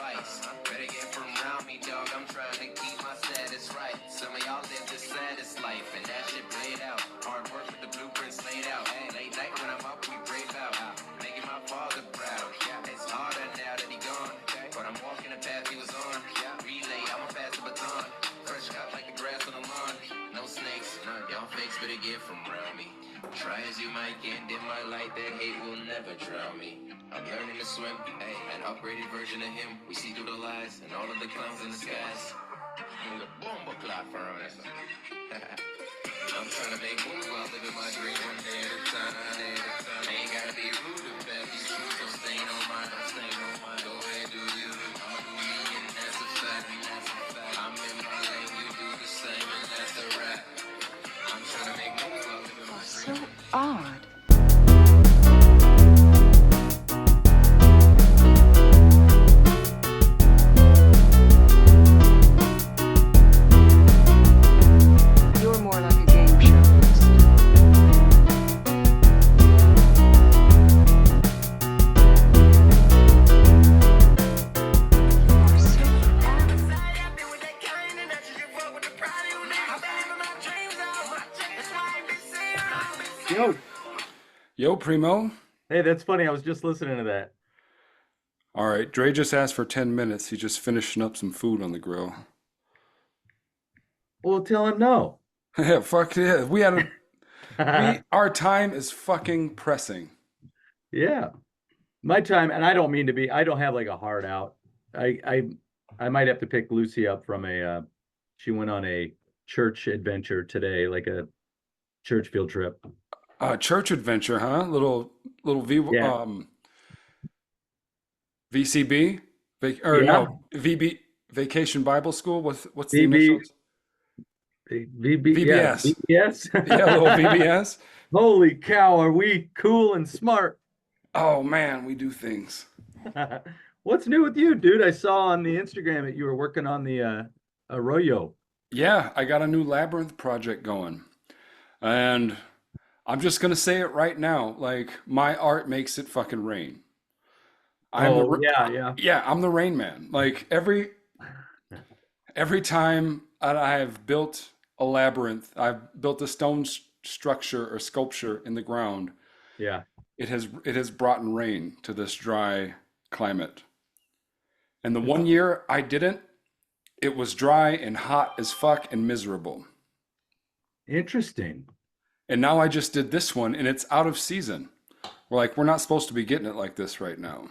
advice. Better get from around me, dog. I'm trying to keep my status right. Some of y'all live the saddest life, and that shit played out. Hard work with the blueprints laid out. Late night when I'm up, we brave out. Making my father proud. It's harder now that he gone, but I'm walking the path he was on. Relay, I'ma pass the baton. Fresh cut like the grass on the lawn. No snakes, y'all fakes better get from around me. Try as you might, can't dim my light. That hate will never drown me. I'm learning to swim, an upgraded version of him. We see through the lies and all of the clowns in the skies. The bomba clock for us. I'm trying to make moves while living my dream one day at a time. I ain't gotta be rude to bad these truths, so stay on mine. Go ahead, do you. I'ma do me, and that's a fact. I'm in my lane, you do the same, and that's a rap. I'm trying to make moves while living my dream. So odd. You're more like a game show host. You're so odd. Yo, Yo, Primo. hey, that's funny. I was just listening to that. All right, Dre just asked for 10 minutes. He's just finishing up some food on the grill. Well, tell him no. Yeah, fuck yeah. Our time is fucking pressing. Yeah, my time, and I don't mean to be. I don't have like a hard out. I might have to pick Lucy up from a. She went on a church adventure today, like a church field trip. Church adventure, huh? Little Yeah. VCB? Yeah. No, VB, Vacation Bible School? What's the initials? VB, yeah, VBS. VBS. Yeah, little VBS. Holy cow, are we cool and smart? Oh man, we do things. What's new with you, dude? I saw on the Instagram that you were working on the Arroyo. Yeah, I got a new labyrinth project going. And I'm just gonna say it right now, like my art makes it fucking rain. Oh, yeah. Yeah, I'm the Rain Man. Like every time I've built a labyrinth, I've built a stone structure or sculpture in the ground, Yeah. it has brought in rain to this dry climate. And the one year I didn't, it was dry and hot as fuck and miserable. Interesting. And now I just did this one and it's out of season. We're not supposed to be getting it like this right now.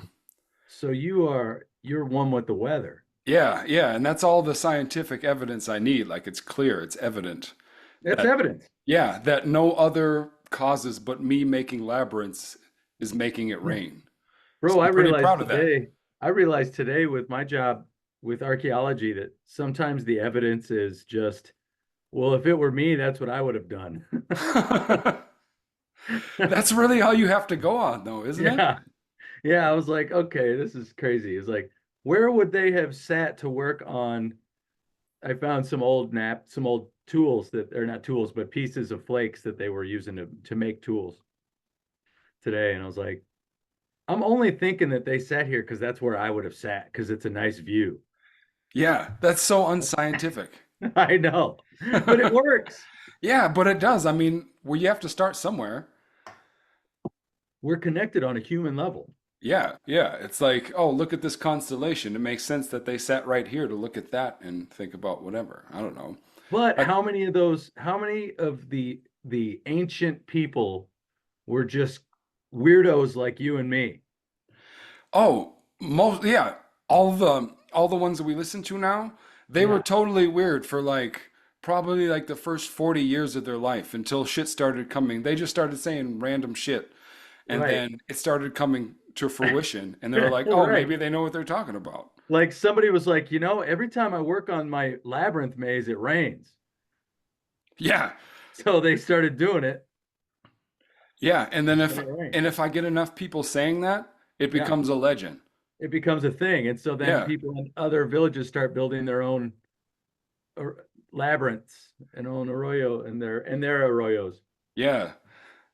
So you're one with the weather. Yeah, and that's all the scientific evidence I need. Like it's clear, it's evident. That's That, evidence. yeah, that no other causes but me making labyrinths is making it rain. So Bro, I'm pretty proud of that. I realized today with my job with archaeology that sometimes the evidence is just, well, if it were me, that's what I would have done. That's really all you have to go on, though, isn't it? Yeah. Yeah, I was like, okay, this is crazy. It's like, where would they have sat to work on? I found some old tools that are not tools, but pieces of flakes that they were using to make tools today. And I was like, I'm only thinking that they sat here because that's where I would have sat because it's a nice view. Yeah, that's so unscientific. I know, but it works. Yeah, but it does. I mean, well, you have to start somewhere. We're connected on a human level. Yeah. It's like, oh, look at this constellation. It makes sense that they sat right here to look at that and think about whatever. I don't know. But Like, how many of the ancient people were just weirdos like you and me? oh, yeah, all the ones that we listen to now, they were Yeah, totally weird for probably like the first 40 years of their life until shit started coming. They just started saying random shit and right. then it started coming to fruition and they were like, oh, Right. maybe they know what they're talking about. Like somebody was like, every time I work on my labyrinth maze, it rains. Yeah. So they started doing it. Yeah, and then And it rained. if I get enough people saying that, it Yeah, becomes a legend. it becomes a thing. And so then Yeah. people in other villages start building their own labyrinths and own arroyo and their arroyos. Yeah.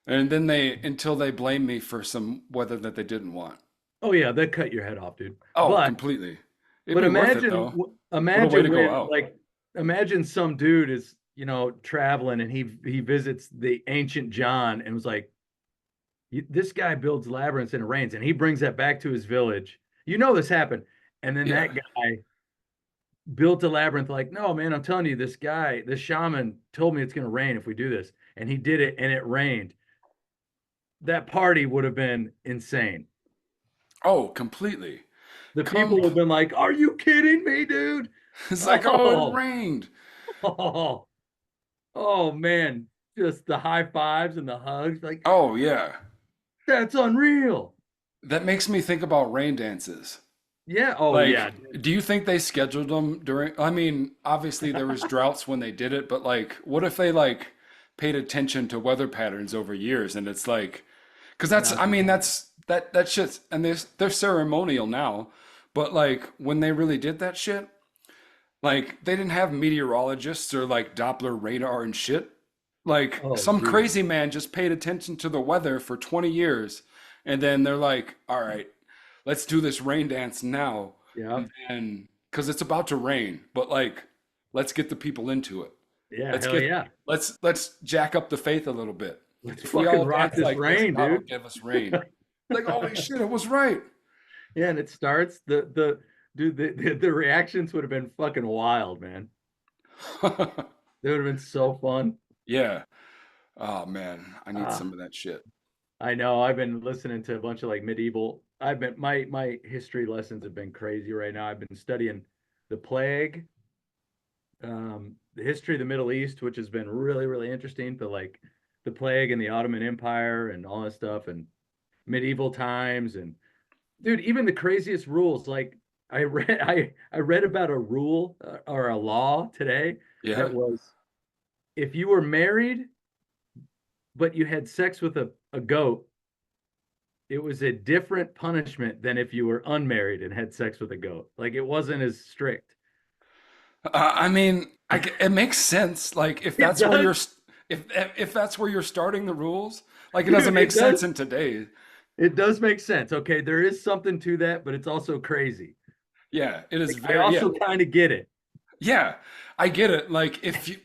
And then until they blame me for some weather that they didn't want. Oh yeah, they cut your head off, dude. Oh, But completely. It'd But be worth it imagine, though. What a way imagine to go when, out. like, imagine some dude is, traveling and he visits the ancient John and was like, this guy builds labyrinths and it rains, and he brings that back to his village. This happened. And then Yeah. that guy built a labyrinth, like, no, man, I'm telling you, this shaman told me it's going to rain if we do this. And he did it and it rained. That party would have been insane. Oh, completely. The people Come. would have been like, are you kidding me, dude? It's like, oh, it Oh, rained. oh, oh, man. Just the high fives and the hugs. Like, Oh yeah. that's unreal. That makes me think about rain dances. Yeah. Oh, Like, yeah. do you think they scheduled them during, I mean, obviously there was droughts when they did it, but like, what if they like paid attention to weather patterns over years and it's like, because that's, Not I the mean, same. that shit's, and they're ceremonial now, but like when they really did that shit, like they didn't have meteorologists or like Doppler radar and shit. Like Oh, some dude. crazy man just paid attention to the weather for 20 years and then they're like, all right, let's do this rain dance now. Yeah. And because it's about to rain, but like let's get the people into it. Yeah. Let's Hell get yeah. let's jack up the faith a little bit. Let's If we fucking all rock dance this like this, rain, God will dude. give us rain. Like, holy shit, it was right. Yeah. And it starts the dude, the reactions would have been fucking wild, man. They would have been so fun. Yeah. Oh man, I need Ah, some of that shit. I know. I've been listening to a bunch of like medieval. I've been my history lessons have been crazy right now. I've been studying the plague, the history of the Middle East, which has been really, really interesting. But like the plague and the Ottoman Empire and all that stuff and medieval times and dude, even the craziest rules. Like I read about a rule or a law today that Yeah. was if you were married but you had sex with a goat, it was a different punishment than if you were unmarried and had sex with a goat. Like it wasn't as strict. I mean, it makes sense. Like if It that's where does, you're if that's where you're starting the rules, like it doesn't dude. make It does. sense in today. It does make sense. Okay, there is something to that, but it's also crazy. Yeah, it is Like, I very, yeah. also kind of get it. Yeah, I get it. Like if you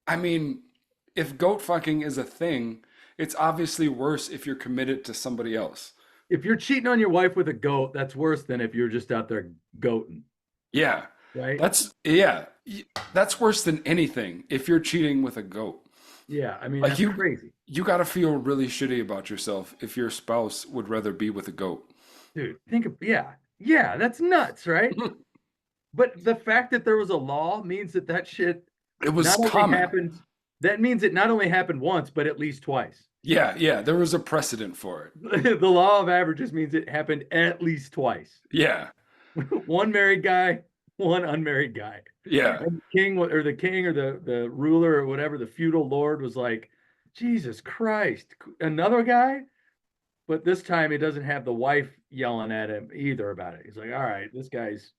I mean, if goat fucking is a thing, it's obviously worse if you're committed to somebody else. If you're cheating on your wife with a goat, that's worse than if you're just out there goating, Yeah. right? That's worse than anything if you're cheating with a goat. Yeah, I mean Like that's crazy, you got to feel really shitty about yourself if your spouse would rather be with a goat. dude. Think of yeah, that's nuts, right? But the fact that there was a law means that shit It was not only common. happened, that means it not only happened once, but at least twice. Yeah, yeah, there was a precedent for it. The law of averages means it happened at least twice. Yeah. One married guy, one unmarried guy. Yeah. And the ruler or whatever, the feudal lord was like, Jesus Christ, another guy? But this time he doesn't have the wife yelling at him either about it. He's like, all right, this guy's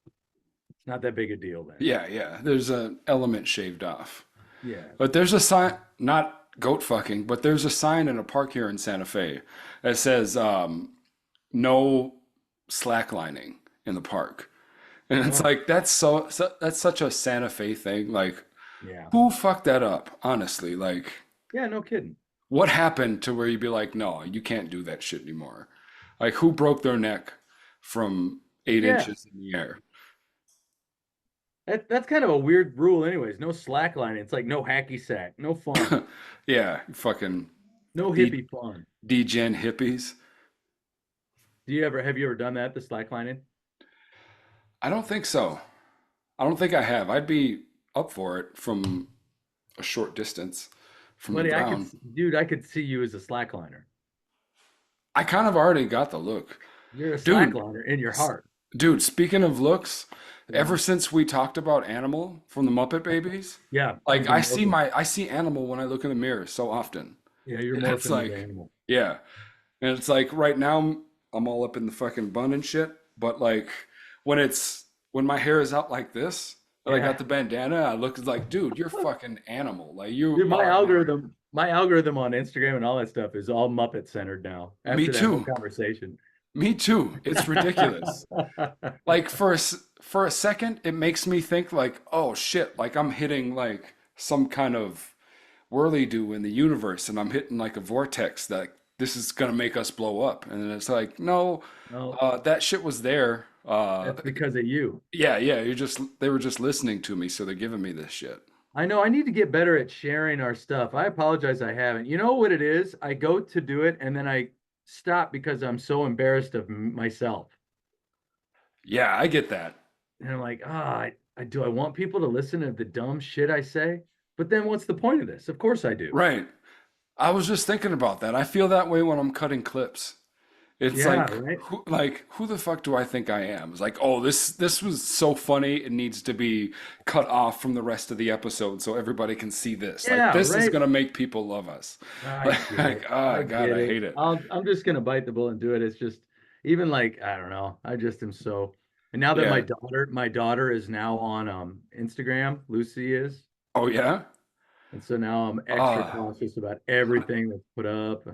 it's not that big a deal then. Yeah, yeah. There's an element shaved off. Yeah. But there's a sign, not goat fucking, but there's a sign in a park here in Santa Fe that says no slacklining in the park. And it's Oh, like that's such a Santa Fe thing. Like yeah. who fucked that up? Honestly, like Yeah, no kidding. what happened to where you'd be like, no, you can't do that shit anymore. Like who broke their neck from eight Yeah. inches in the air? That's kind of a weird rule anyways. No slacklining. It's like no hacky sack, no fun, Yeah, fucking no D hippie fun. degen hippies. Have you ever done that, the slacklining? I don't think so. I don't think I have. I'd be up for it from a short distance from the Buddy, ground. dude, I could see you as a slackliner. I kind of already got the look. You're a Dude, slackliner in your s- heart. dude, speaking of looks, Yeah. ever since we talked about Animal from the Muppet Babies, Yeah, like you've been morphing. I see Animal when I look in the mirror so often. Yeah, you're And it's morphing into like, animal. yeah. And it's like right now I'm all up in the fucking bun and shit, but like when my hair is out like this, and I got Yeah. the bandana, I look like, dude, you're fucking animal. Like you Dude, are an animal. my algorithm on Instagram and all that stuff is all Muppet centered now Me after that whole too. conversation. Me too. It's ridiculous. Like for a second, it makes me think like, oh shit, like I'm hitting like some kind of whirly-do in the universe, and I'm hitting like a vortex that this is gonna make us blow up. And then it's like, no, No, that shit was there. that's because of you. Yeah, yeah, they were just listening to me, so they're giving me this shit. I know I need to get better at sharing our stuff. I apologize I haven't. You know what it is? I go to do it and then I stop because I'm so embarrassed of myself. Yeah, I get that. And I'm like, I do I want people to listen to the dumb shit I say? But then what's the point of this? Of course I do. Right. I was just thinking about that. I feel that way when I'm cutting clips. It's Yeah, right. like who the fuck do I think I am? It's like, oh, this was so funny. It needs to be cut off from the rest of the episode so everybody can see this. Like Yeah, this is right. gonna make people love us. I get Like, it. oh I God, get I it. hate it. I'm just gonna bite the bullet and do it. It's just even like I don't know. I just am so. And now that Yeah. my daughter is now on Instagram, Lucy is, Oh yeah? and so now I'm extra Ah, cautious about everything that's put up.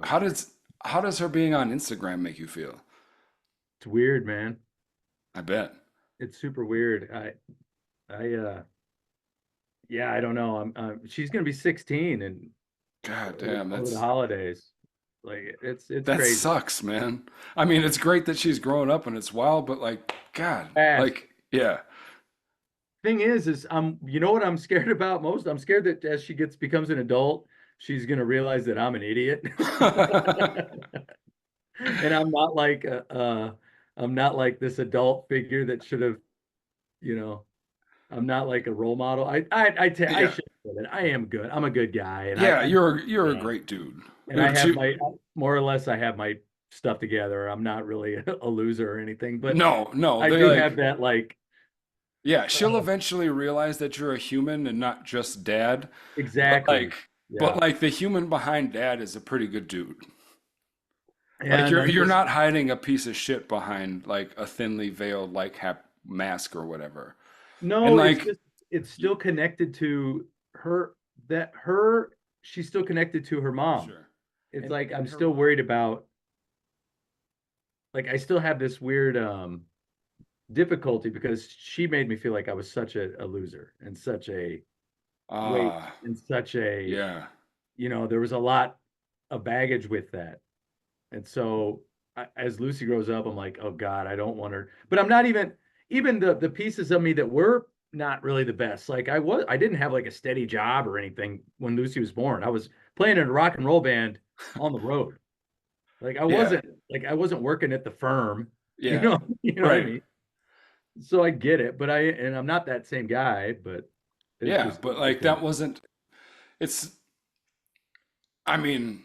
how does how does her being on Instagram make you feel? It's weird, man. I bet. It's super weird. Yeah, I don't know. She's gonna be 16 and God over, damn, over the holidays. Like it's that crazy. sucks, man. I mean, it's great that she's growing up and it's wild, but like, God, Fast. like, yeah. Thing is you know what I'm scared about most? I'm scared that as she becomes an adult, she's gonna realize that I'm an idiot. And I'm not like this adult figure that should have, you know, I'm not like a role model. I Yeah. should admit it. I am good. I'm a good guy, and Yeah, you're a yeah. great dude. And I have You- my more or less I have my stuff together. I'm not really a loser or anything, but no, no, I they do have like that like yeah, she'll uh, eventually realize that you're a human and not just dad. But exactly. Yeah. the human behind dad is a pretty good dude. Like And I'm you're just not hiding a piece of shit behind like a thinly veiled like mask or whatever. And no, it's like just it's still connected to her that her she's still connected to her mom. sure. It's like I'm And her still worried about like I still have this weird difficulty because she made me feel like I was such a loser and such a waste ah and such a yeah. there was a lot of baggage with that. And so as Lucy grows up, I'm like, oh God, I don't want her. But I'm not even the pieces of me that were not really the best. Like I didn't have like a steady job or anything when Lucy was born. I was playing in a rock and roll band on the road. Like Yeah. I wasn't working at the firm, Yeah. you know what I Right. mean? So I get it, but I'm not that same guy, but it's Yeah, just but like different. that wasn't it's I mean,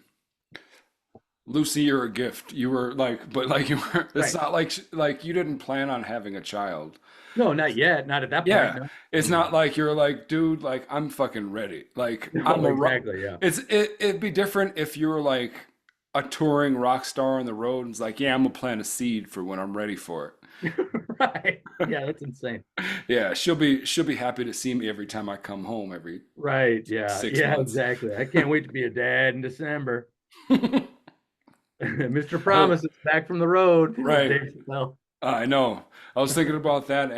Lucy, you're a gift. You were like, but like you were, it's Right. not like you didn't plan on having a child. No, not yet. Not at that point. Yeah, No. it's No. not like you're like, dude, like I'm fucking ready. Like No, exactly. Yeah. it'd be different if you were like a touring rock star on the road and it's like, yeah, I'm gonna plant a seed for when I'm ready for Right. Yeah, that's insane. it. Yeah, she'll be happy to see me every time I come home every Right. Yeah. six Yeah, months. exactly. I can't wait to be a dad in December. Mr. Oh, Promise is back from the road. right. Dave Chappelle. I know. I was thinking about that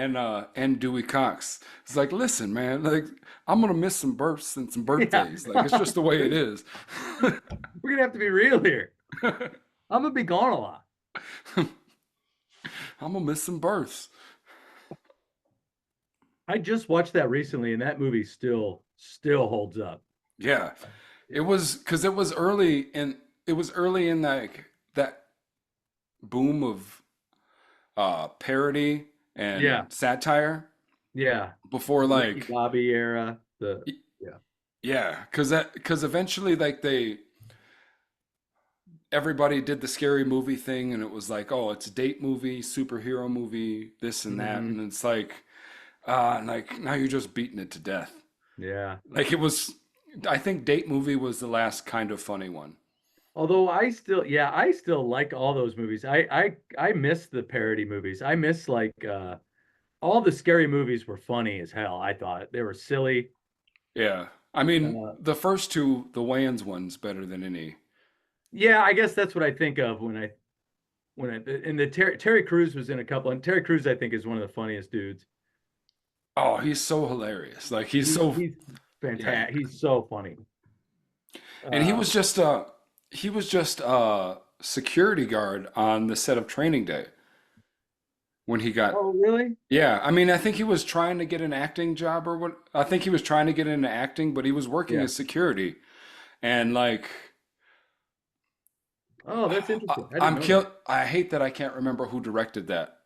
and Dewey Cox. It's like, listen, man, like I'm gonna miss some births and some Yeah. birthdays. Like it's just the way it is. We're gonna have to be real here. I'm gonna be gone a lot. I'm gonna miss some births. I just watched that recently, and that movie still holds up. Yeah. It was because it was early in that boom of parody Yeah. and satire Yeah. before Ricky like Bobby era. y- Yeah. yeah, because eventually like they everybody did the scary movie thing and it was like, oh, it's a date movie, superhero movie, this and that, Mhm. and it's like now you're just beating it to death. Yeah. Like it was, I think date movie was the last kind of funny one. Although I still like all those movies. I miss the parody movies. I miss like all the scary movies were funny as hell. I thought they were silly. Yeah. I mean, Uh, the first two, the Wayans one's better than any. yeah, I guess that's what I think of when I when Terry Crews was in a couple, and Terry Crews I think is one of the funniest dudes. Oh, he's so hilarious. Like he's so He's yeah. fantastic. He's so funny. And he Uh, was just a security guard on the set of Training Day when he got oh really? yeah, I mean, I think he was trying to get an acting job or what. I think he was trying to get into acting, but he was working Yeah. as security. And like Oh, that's interesting. I didn't I'm know kill that. I hate that I can't remember who directed that.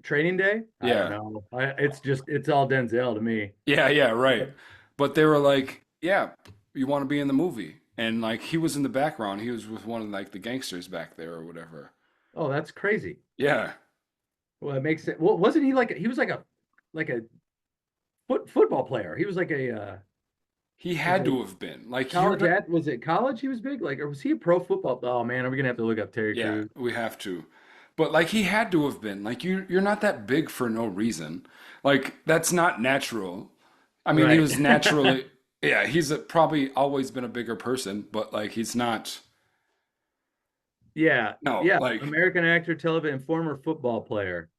Training Day? I don't Yeah. know. It's all Denzel to me. Yeah, right. But they were like, "Yeah, you want to be in the movie." And like he was in the background. He was with one of like the gangsters back there or whatever. Oh, that's crazy. Yeah. Well, it makes it. Well, wasn't he like he was like a football player? He was like a He like had a to have been. Like college you're at was it college he was big? Like, or was he a pro football? Oh man, are we gonna have to look up Terry yeah, Crews? we have to. But like he had to have been. Like you're not that big for no reason. Like that's not natural. I mean, he Right. was naturally yeah, probably always been a bigger person, but like he's not Yeah, no, yeah. like American actor, television, former football player.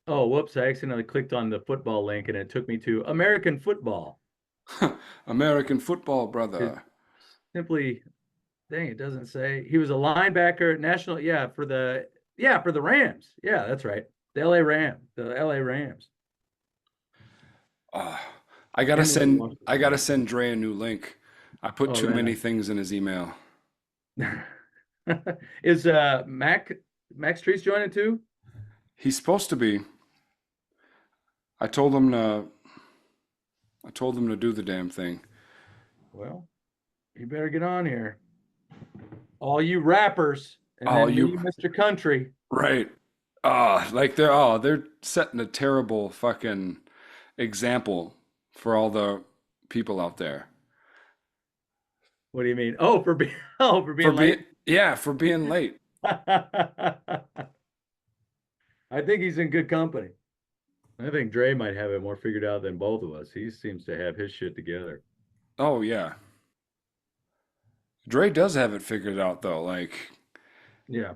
Oh, whoops! I accidentally clicked on the football link and it took me to American football. American football It brother. simply, dang, it doesn't say he was a linebacker, national. Yeah, for the Rams. Yeah, that's right. The LA Rams. Uh, Henry I gotta Washington. send Dre a new link. I put Oh too many man. things in his email. Is Max Trees joining too? He's supposed to be. I told him to I told him to do the damn thing. Well, you better get on here. All you rappers, and Oh, then you me, Mr. Country. right. Like they're setting a terrible fucking example for all the people out there. What do you mean? Oh, for being oh for For being being late. yeah, for being late. I think he's in good company. I think Dre might have it more figured out than both of us. He seems to have his shit together. Oh yeah. Dre does have it figured out though. Like Yeah.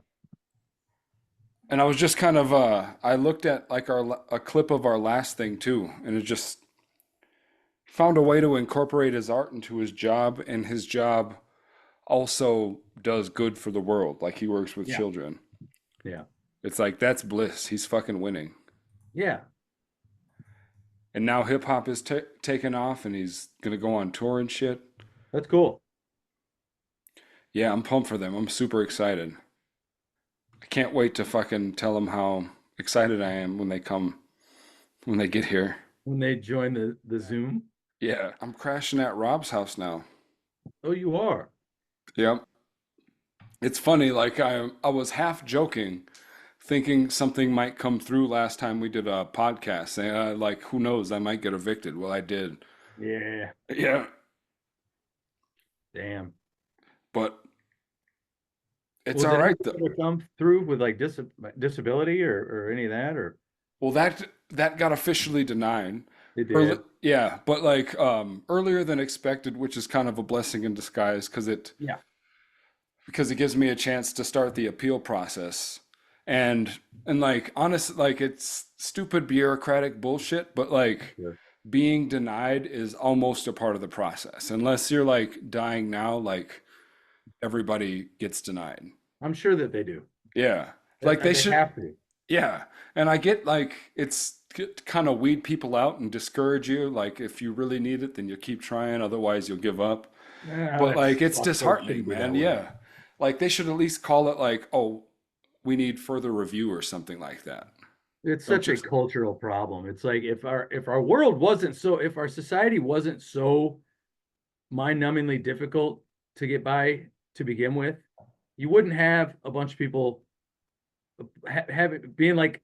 and I was just kind of I looked at like a clip of our last thing too, and it just found a way to incorporate his art into his job, and his job also does good for the world. Like he works with Yeah. children. Yeah. It's like that's bliss. He's fucking winning. Yeah. And now hip hop is taken off, and he's gonna go on tour and shit. That's cool. Yeah, I'm pumped for them. I'm super excited. I can't wait to fucking tell them how excited I am when they come, when they get here. When they join the Zoom. Yeah, I'm crashing at Rob's house now. Oh, you are. Yep. It's funny, like I was half joking, thinking something might come through last time we did a podcast, saying like who knows, I might get evicted. Well, I did. Yeah. Yeah, Damn. but it's Well, all did right anyone though. ever come through with like disability or any of that, or Well, that got officially denied. they Early, did? yeah, but like earlier than expected, which is kind of a blessing in disguise Yeah. because it gives me a chance to start the appeal process. And like honest like it's stupid bureaucratic bullshit, but like Sure. being denied is almost a part of the process. Unless you're like dying now, like everybody gets denied. I'm sure that they do. Yeah. Like they They should have to. yeah. And I get like it's kind of weed people out and discourage you. Like if you really need it, then you keep trying. Otherwise, you'll give up. But That's like it's fucked. It disheartening, shouldn't be that man. way. Yeah. Like they should at least call it like, oh, we need further review or something like that. It's Don't such a just cultural problem. It's like if our world wasn't so if our society wasn't so mind-numbingly difficult to get by to begin with, you wouldn't have a bunch of people have it being like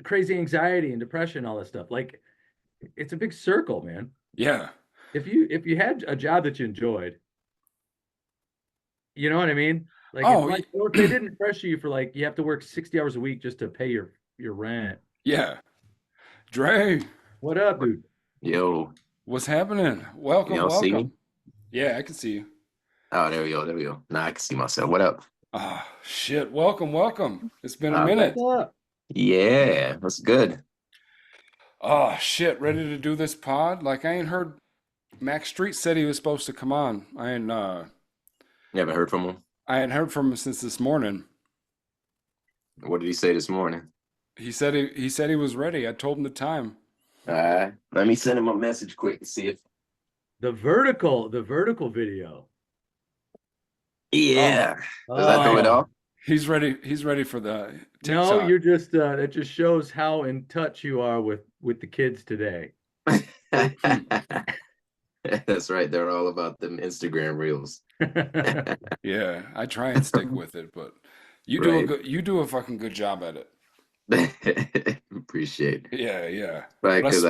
crazy anxiety and depression, all this stuff. Like it's a big circle, man. yeah. If you had a job that you enjoyed, you know what I mean? Like if Oh, like or if they didn't pressure you for like you have to work 60 hours a week just to pay your rent. yeah. Dre, What up, dude? Yo, what's happening? Welcome, y'all see me? welcome. Yeah, I can see you. Oh, there we go. There we go. Now I can see myself. What up? Ah, shit. Welcome, welcome. It's been a What's minute. up? Yeah, that's good. Oh, shit. Ready to do this pod? Like, I ain't heard. Max Street said he was supposed to come on. You haven't heard from him? I ain't heard from him since this morning. What did he say this morning? He said he was ready. I told him the time. Let me send him a message quick and see if. The vertical video. Yeah. Does that throw it Oh, off? He's ready. He's ready for the no, TikTok. you're just it just shows how in touch you are with the kids today. That's right. They're all about them Instagram reels. Yeah, I try and stick with it, but Right. you do a fucking good job at it. Appreciate it. Yeah, yeah. Right, But because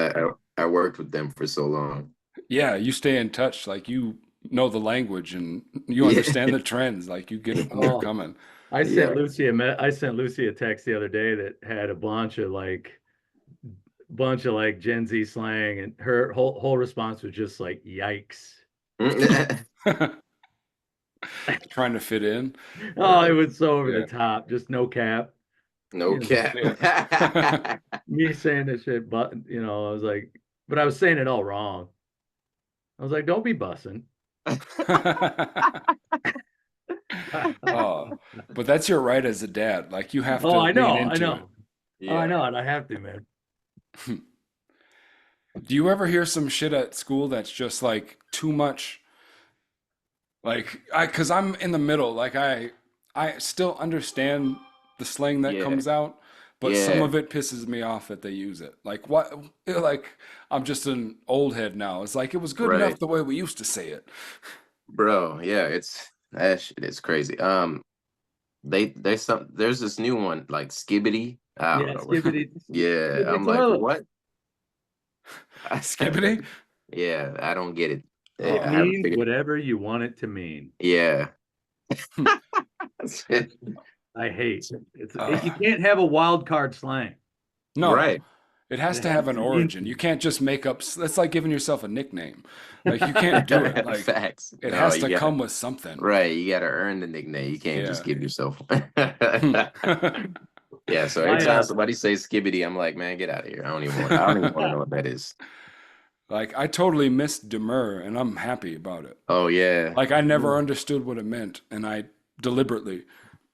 I worked with them for so long. yeah, you stay in touch. Like you know the language and you Yeah. understand the trends. Like you get it when they're Oh. coming. I Yeah. sent Lucy a text the other day that had a bunch of like Gen Z slang, and her whole response was just like, "Yikes!" Trying to fit in. Oh, it was so over Yeah. the top, just no cap. No You know, cap. Me saying this shit, but I was like, but I was saying it all wrong. I was like, "Don't be bussing." Oh, but that's your right as a dad. Like you have to Oh, I lean know, I into know. Oh, I know it. I have to, man. it. Do you ever hear some shit at school that's just like too much? Like cause I'm in the middle. Like I still understand the slang that Yeah. comes out, but some Yeah. of it pisses me off that they use it. Like what? Like I'm just an old head now. It's like it was good enough Right. the way we used to say it. Bro, yeah, that shit is crazy. There's this new one like skibbity. I don't Yeah, know. skibbity. Yeah, Skibbity I'm like, toilet. what? Skibbity? Yeah, I don't get it. It I haven't means figured. whatever you want it to mean. Yeah. I hate it. Ugh. You can't have a wild card slang. No, Right. it has It to has have an to mean origin. You can't just make up. That's like giving yourself a nickname. Like you can't do it. Like Facts. it No, has you to gotta, come with something. right. You gotta earn the nickname. You can't just Yeah. give yourself. Yeah. Yeah. So every time somebody says skibbity, I'm like, man, get out of here. I don't even want to know what that is. Like I totally missed demur, and I'm happy about it. Oh yeah. Like I never understood what it meant, and I deliberately,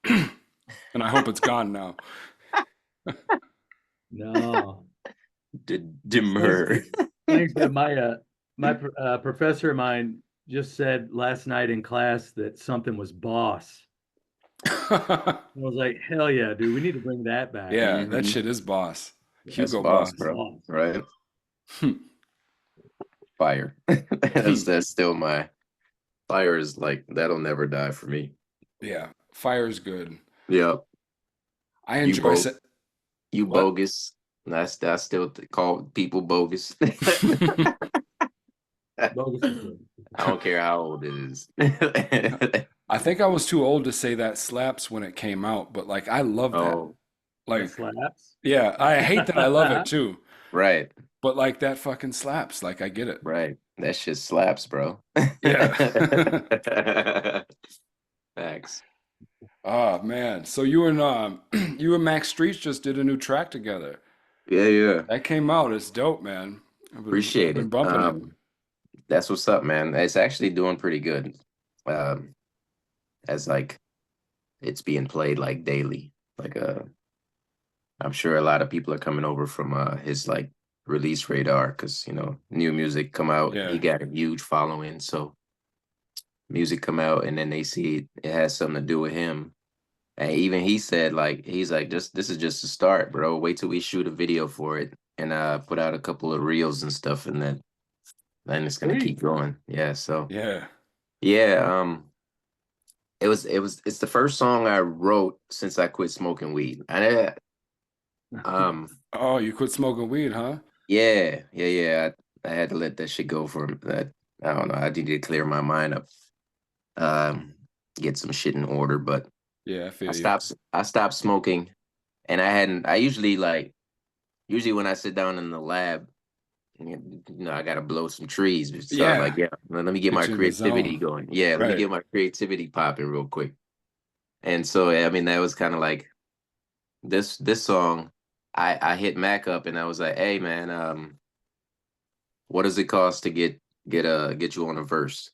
and I hope it's gone now. No. Demur. Thanks to my professor of mine just said last night in class that something was boss. I was like, hell yeah, dude, we need to bring that back. Yeah, that Mhm. shit is boss. That's Hugo boss, Boss. bro. Boss. Right. Fire. That's still my fire is like that'll never die for me. Yeah, fire's good. Yep. I You enjoy both. it. You What? bogus. I still call people bogus. Bogus is good. I don't care how old it is. I think I was too old to say that slaps when it came out, but like I love that. Oh, That Like, slaps. yeah, I hate that I love it too, right, but like that fucking slaps. Like I get it. right. That shit slaps, bro. Yeah. Facts. Oh man. So you and you and Max Streets just did a new track together. Yeah. That came out. It's dope, man. I've Appreciate been it. bumping it. That's what's up, man. It's actually doing pretty good. As like it's being played like daily. Like I'm sure a lot of people are coming over from his like release radar because new music come out. Yeah. He got a huge following, so music come out and then they see it has something to do with him. And even he said he's like this is just a start, bro. Wait till we shoot a video for it and put out a couple of reels and stuff, and then it's gonna keep going. Yeah. So Yeah. yeah. It's the first song I wrote since I quit smoking weed. Oh, you quit smoking weed, huh? Yeah. I had to let that shit go for that. I don't know. I needed to clear my mind up, get some shit in order. But Yeah, I feel I you. stopped smoking, and I usually when I sit down in the lab, I gotta blow some trees. So Yeah. I'm like, yeah, let me get my Get you in the creativity zone. going. Yeah, let me Right. get my creativity popping real quick. And so I mean that was kind of like this song. I hit Mac up and I was like, hey man, what does it cost to get you on a verse?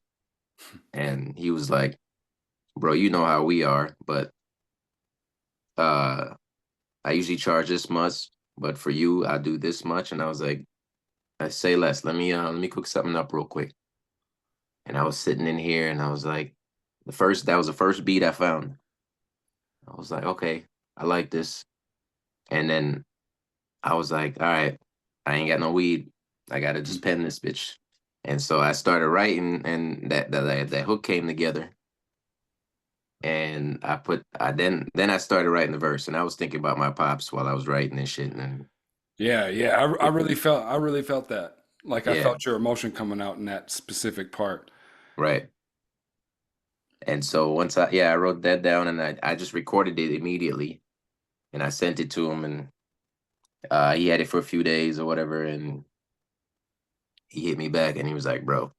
And he was like, bro, you know how we are, but uh I usually charge this much, but for you I do this much. And I was like, I say less. Let me cook something up real quick. And I was sitting in here and I was like, that was the first beat I found. I was like, okay, I like this. And then I was like, all right, I ain't got no weed. I gotta just pen this bitch. And so I started writing, and that hook came together. And then I started writing the verse, and I was thinking about my pops while I was writing and shit. And Yeah. I really felt that. Like I yeah, felt your emotion coming out in that specific part. right. And so I wrote that down, and I just recorded it immediately, and I sent it to him, and he had it for a few days or whatever, and he hit me back, and he was like, bro,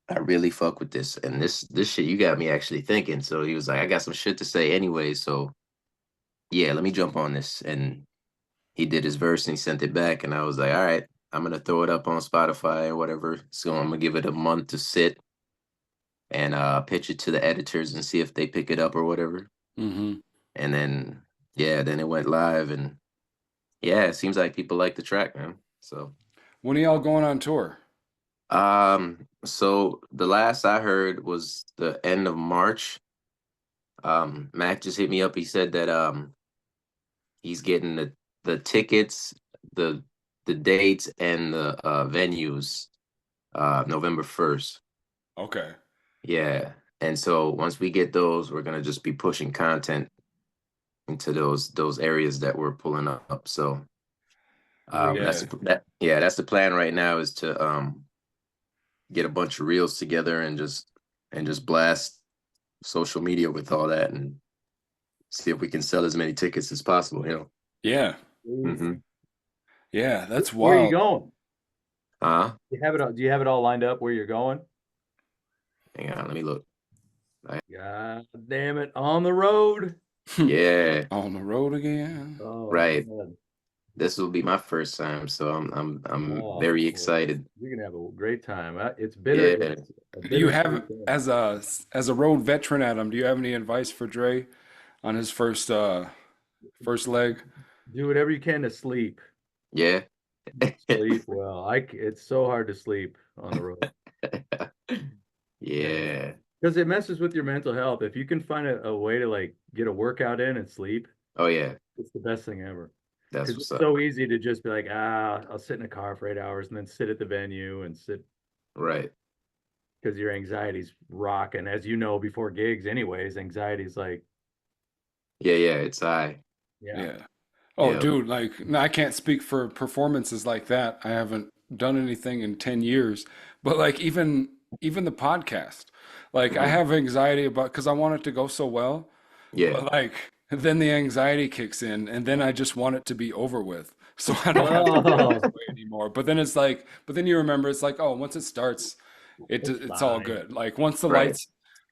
I really fuck with this. And this shit, you got me actually thinking. So he was like, I got some shit to say anyway. So yeah, let me jump on this. And he did his verse and he sent it back. And I was like, all right, I'm gonna throw it up on Spotify or whatever. So I'm gonna give it a month to sit and pitch it to the editors and see if they pick it up or whatever. Hmm. And then then it went live, and yeah, it seems like people like the track, man. So When are y'all going on tour? so the last I heard was the end of March. Mac just hit me up. He said that he's getting the tickets, the dates, and the venues November 1st. Okay. Yeah. And so once we get those, we're gonna just be pushing content into those areas that we're pulling up. So Yeah. that's the plan right now, is to get a bunch of reels together and just blast social media with all that and see if we can sell as many tickets as possible, you know. Yeah. Mm-hmm. Yeah. That's Where are you wild. going? Uh-huh. Do you have it all lined up where you're going? Hang on, let me look. God damn it, on the road. Yeah, On the road again. Oh right. man. This will be my first time, so I'm Oh, very well, excited. you're gonna have a great time. Yeah. It's a You have bittersweet thing. as a road veteran, Adam, do you have any advice for Dre on his first leg? Do whatever you can to sleep. Yeah. Sleep well. It's so hard to sleep on the road. Yeah. Because it messes with your mental health. If you can find a way to like get a workout in and sleep, Oh yeah. it's the best thing ever. That's Because what's it's up. so easy to just be like, I'll sit in a car for 8 hours and then sit at the venue and sit Right. because your anxiety's rocking. As you know, before gigs, anyways, anxiety's like, Yeah, it's high. yeah. Yeah. Oh, Yep. dude, like no, I can't speak for performances like that. I haven't done anything in 10 years. But like even the podcast. Like I Mhm. have anxiety about because I want it to go so well, Yeah. but like then the anxiety kicks in and then I just want it to be over with. So I don't have to feel this Oh, way anymore. But then it's like, but then you remember it's like, oh, once it starts, it's it's all fine. good. Like once the Right. lights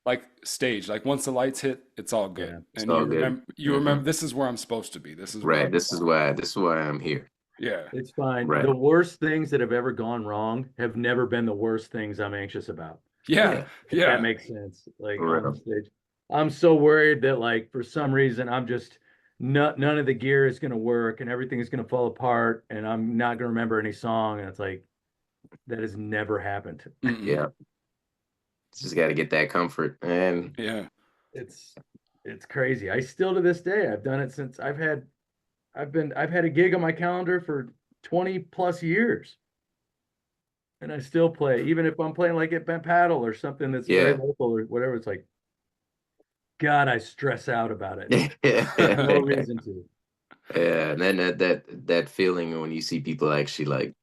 like stage, like once the lights hit, it's all good. Yeah. It's And all good. you Hmm. remember this is where I'm supposed to be. This is where I Right. belong. This is why I'm here. Yeah. It's fine. Right. The worst things that have ever gone wrong have never been the worst things I'm anxious about. Yeah. Yeah. If that Yeah. makes sense. Like For on the real. stage, I'm so worried that like for some reason I'm just none of the gear is going to work and everything is going to fall apart and I'm not going to remember any song. And it's like that has never happened. Mm-mm. Yeah. Just got to get that comfort. And Yeah. It's it's crazy. I still to this day I've done it since I've had a gig on my calendar for 20 plus years. And I still play, even if I'm playing like at Bent Paddle or something that's very yeah. local or whatever. It's like, God, I stress out about it. No Yeah. reason to. And then that feeling when you see people actually like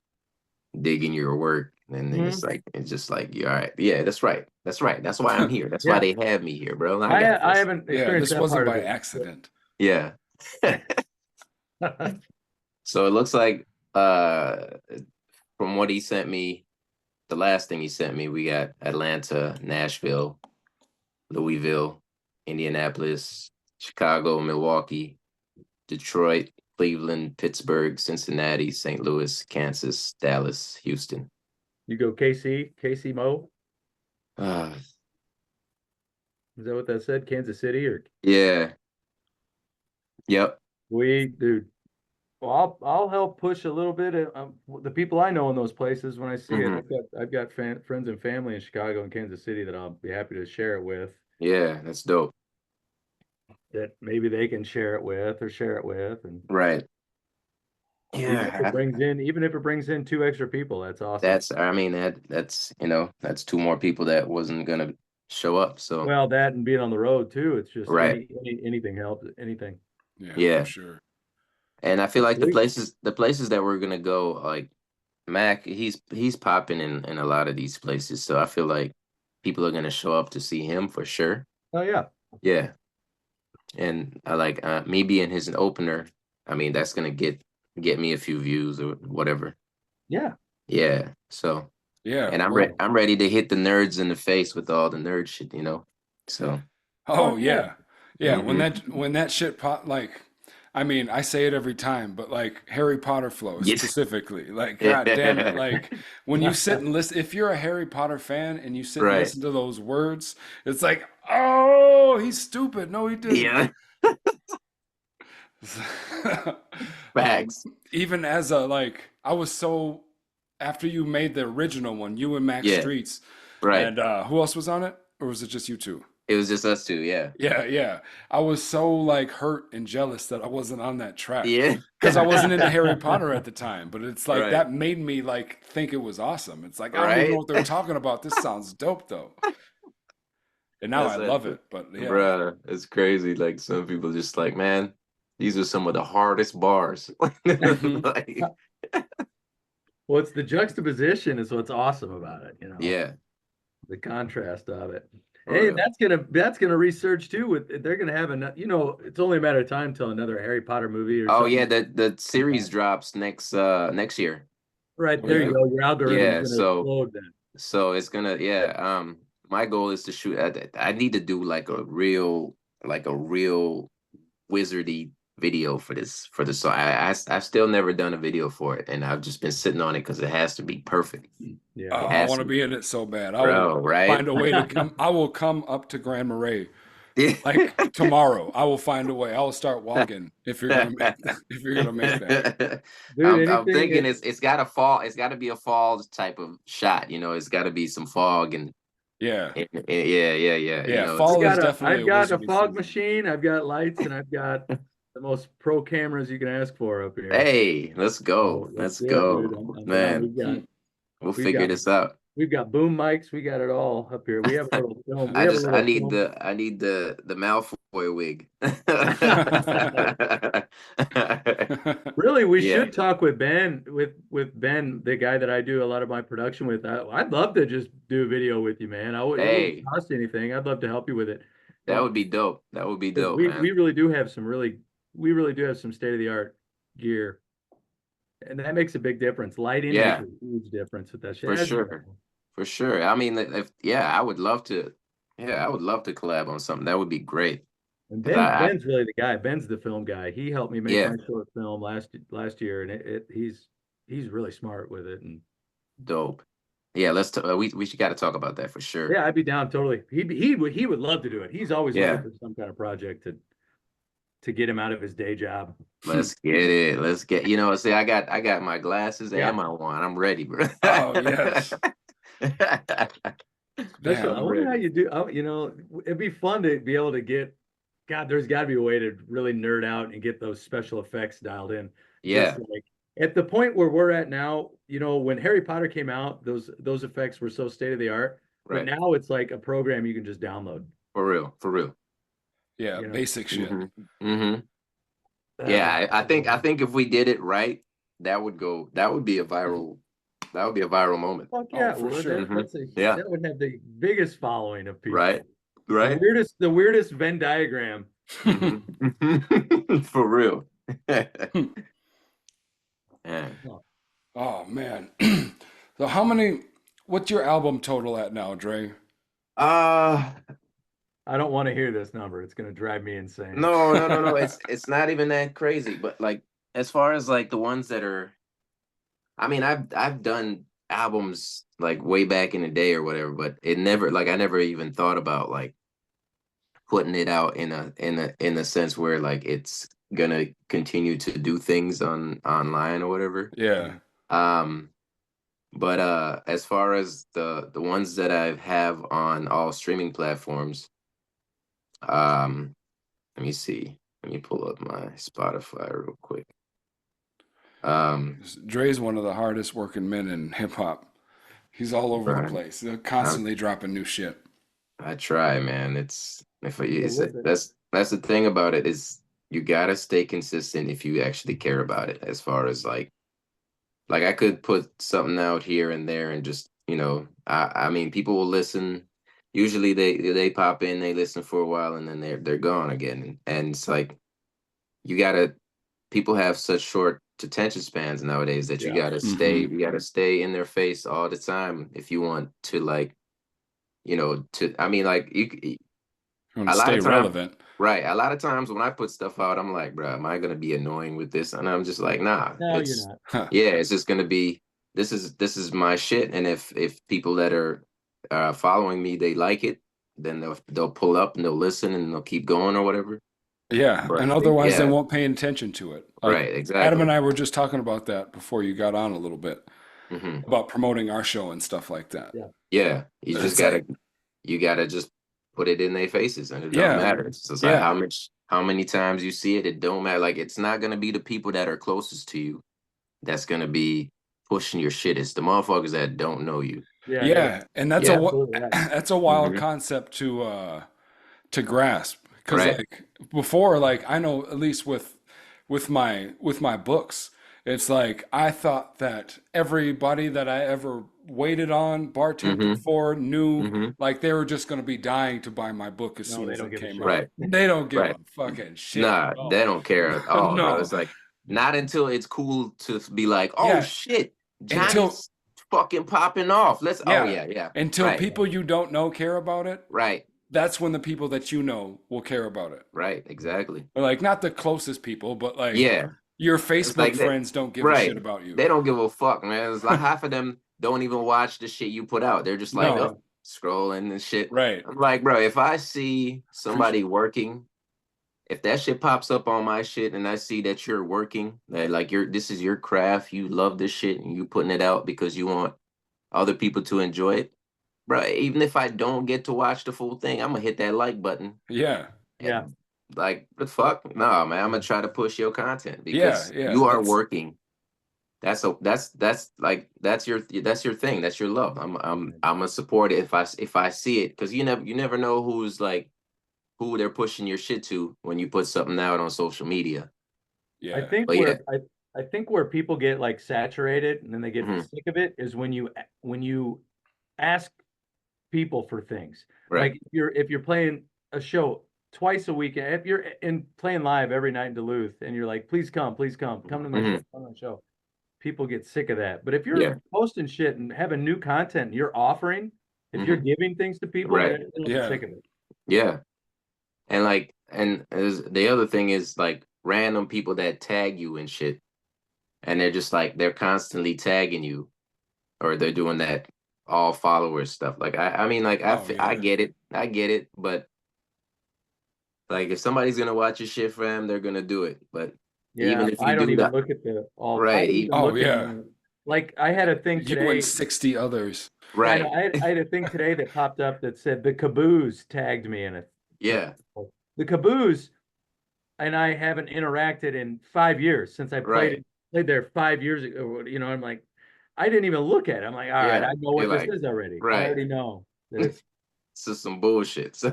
digging your work, and then Mhm. it's just like, you're all right. Yeah, that's right. That's right. That's why I'm here. That's why Yeah, they have me here, bro. I got I this. haven't Yeah. experienced This that wasn't part of by it. accident. Yeah. But So it looks like uh from what he sent me, the last thing he sent me, we got Atlanta, Nashville, Louisville. Indianapolis, Chicago, Milwaukee, Detroit, Cleveland, Pittsburgh, Cincinnati, St. Louis, Kansas, Dallas, Houston. You go KC Mo? Uh, Is that what that said? Kansas City or yeah. Yep. dude. Well, I'll help push a little bit. The people I know in those places when I see it. I've got friends and family in Chicago and Kansas City that I'll be happy to share it with. Yeah, that's dope. That maybe they can share it with, and Right. even if Yeah. it brings in 2 extra people, that's awesome. That's 2 more people that wasn't gonna show up. So Well, that and being on the road too. It's just right. anything helps. Anything. Yeah. For sure. And I feel like the Sweet. places that we're gonna go, like Mac, he's popping in a lot of these places. So I feel like people are gonna show up to see him for sure. Oh yeah. Yeah. And I like me being his opener. I mean, that's gonna get me a few views or whatever. Yeah. Yeah. So Yeah. and Well, I'm ready to hit the nerds in the face with all the nerd shit, So oh yeah. yeah. mhm. When that shit pop, like, I mean, I say it every time, but like Harry Potter flow Yes. specifically, like, god damn it, like when you sit and listen, if you're a Harry Potter fan and you sit and Right. listen to those words, it's like, oh, he's stupid. No, he didn't. Yeah. Facts. Even as a like, I was so after you made the original one, you and Max Yeah. Streets, Right. and who else was on it, or was it just you two? It was just us 2, yeah. Yeah. I was so like hurt and jealous that I wasn't on that track Yeah. because I wasn't into Harry Potter at the time. But it's like Right. that made me like think it was awesome. It's like I don't even know Right. what they're talking about. This sounds dope though. And now I That's love it. But yeah. bruh, it's crazy. Like some people just like, man, these are some of the hardest bars. Mhm. Like, Well, it's the juxtaposition is what's awesome about it, yeah, the contrast of it. for Hey, real. that's gonna research too. They're gonna have it's only a matter of time till another Harry Potter movie or Oh something. yeah, the series drops next year. Right Oh, there, yeah. you go. Your algorithm's Yeah, gonna so explode then. it's gonna my goal is to shoot I need to do like a real wizardy video for this song. I've still never done a video for it, and I've just been sitting on it because it has to be perfect. Yeah. Oh, It I has want to to be in it so bad. I bro, will right? find a way to come. I will come up to Grand Marais Yeah. like tomorrow. I will find a way. I will start walking if you're gonna make that. If you're gonna make that. Dude, I'm anything thinking it's gotta fall. It's gotta be a fall type of shot. It's gotta be some fog and Yeah. yeah. Yeah. It's Fall is definitely I've a got a wizardy fog season. machine, I've got lights, and I've got the most pro cameras you can ask for up here. hey, let's go. So let's Let's do it, dude. go. I'm down. Man, we'll We've figure got this out. we've got boom mics, we got it all up here. We have a little film. We I have a just little film. I need the Malfoy wig. Really, we Yeah. should talk with Ben, with Ben, the guy that I do a lot of my production with. I'd love to just do a video with you, man. It wouldn't Hey, cost anything. I'd love to help you with it. that would be dope. That would be 'Cause dope, we man. really do have we really do have some state of the art gear, and that makes a big difference. Lighting Yeah, makes a huge difference with that shit. for As you sure. know. For sure. I mean, if I would love to. Yeah, I would love to collab on something. That would be great. And 'Cause I Ben's really the guy. Ben's the film guy. He helped me make yeah, my short film last year, and he's really smart with it. And dope. Yeah, we should got to talk about that for sure. yeah, I'd be down totally. He would love to do it. He's always Yeah. looking for some kind of project to get him out of his day job. Let's get it. Let's get. See, I got my glasses Yeah. and my wine. I'm ready, bro. Oh yes. Special. I Damn. wonder how ready. you do. It'd be fun to be able to get. God, there's got to be a way to really nerd out and get those special effects dialed in. Yeah, Just like at the point where we're at now, when Harry Potter came out, those effects were so state of the art. But right. now it's like a program you can just download. For real. For real. Yeah. Basic shit. Mm-hmm. Yeah, I think if we did it right, that would be a viral moment. Fuck yeah, for well, sure. Yeah. that would have the biggest following of people. Right. The Right. weirdest Venn diagram. Mhm. For real. Yeah. Oh man. So what's your album total at now, Dre? I don't want to hear this number. It's gonna drive me insane. No. It's not even that crazy. But like as far as like the ones that are, I mean, I've done albums like way back in the day or whatever, but it never like I never even thought about like putting it out in a sense where like it's gonna continue to do things on online or whatever. Yeah. Um, but as far as the ones that I have on all streaming platforms, um, let me see. Let me pull up my Spotify real quick. Dre's one of the hardest working men in hip hop. He's all over the Right. place. They're constantly dropping new shit. I try, man. It's if I, Still it's with it. that's the thing about it is you gotta stay consistent if you actually care about it. As far as like I could put something out here and there and just I mean people will listen. Usually they pop in, they listen for a while, and then they're gone again. And it's like you gotta people have such short attention spans nowadays that Yeah. you gotta stay in their face all the time if you want to like to I mean like You want a to lot stay of time relevant. right a lot of times when I put stuff out I'm like, bro, am I gonna be annoying with this? And I'm just like, nah, No, you're it's not. Huh. yeah, it's just gonna be this is my shit. And if people that are following me, they like it, then they'll pull up and they'll listen and they'll keep going or whatever. Yeah, But and otherwise they yeah, won't pay attention to it. Like right, Adam and exactly. I were just talking about that before you got on a little bit Hmm. about promoting our show and stuff like that. Yeah. Yeah, you just It's like, gotta just put it in their faces and it don't yeah, matter. It's just like yeah, how many times you see it, it don't matter. Like it's not gonna be the people that are closest to you that's gonna be pushing your shit. It's the motherfuckers that don't know you. Yeah, they don't. yeah, and You're Yeah. absolutely right. that's a wild Hmm. concept to grasp because Right. like before, like I know at least with my books, it's like I thought that everybody that I ever waited on, bartended Hmm. for, knew Hmm. like they were just going to be dying to buy my book as No, soon they as don't it give a came shit. out. Right. They don't give Right. a fucking shit Nah, at all. they don't care at all, bro. No. It's like not until it's cool to be like, oh Yeah, shit, until Johnny's fucking popping off. Let's oh yeah, yeah. until Right. people you don't know care about it, Right. that's when the people that you know will care about it. Right. Exactly. Or like not the closest people, but like Yeah. your It's Facebook like that. friends don't give a Right. shit about you. They don't give a fuck, man. It's like half of them don't even watch the shit you put out. They're just like, No, oh, scrolling and shit. right. I'm like, bro, if I see Appreciate somebody working, if that shit pops up on my shit and I see that you're working, that like this is your craft, you love this shit and you putting it out because you want other people to enjoy it, bro. Even if I don't get to watch the full thing, I'm gonna hit that like button Yeah. Yeah. and like the fuck, no, man. I'm Yeah. gonna try to push your content Yeah, because yeah. you are That's working. That's like that's your thing. That's your love. I'm gonna support it if I see it because you never know who's like who they're pushing your shit to when you put something out on social media. I yeah. think But yeah, I think where people get like saturated and then they get mhm, sick of it is when you ask people for things. right. Like if you're playing a show twice a week, if you're in playing live every night in Duluth and you're like, please come to my show, Hmm. come to my show. People get sick of that. But if you're Yeah. posting shit and having new content you're offering, if you're Hmm. giving things to people, Right. they don't get Yeah. sick of it. Yeah. And like, and as the other thing is like random people that tag you and shit, and they're just like they're constantly tagging you, or they're doing that all followers stuff. Like I mean, like Oh I yeah. get it, but like if somebody's gonna watch your shit, fam, they're gonna do it. But Yeah, even if I you don't do even that, look at the all. I right, don't even Oh look in yeah. the like. I had a thing You and today. 60 others. I know right, I had a thing today that popped up that said the caboose tagged me in it. yeah, The caboose and I haven't interacted in 5 years since I right, played there 5 years ago. I'm like, I didn't even look at it. I'm like, all right, yeah. I know You're what this like, is already. I right. already know that it's This is some bullshit. So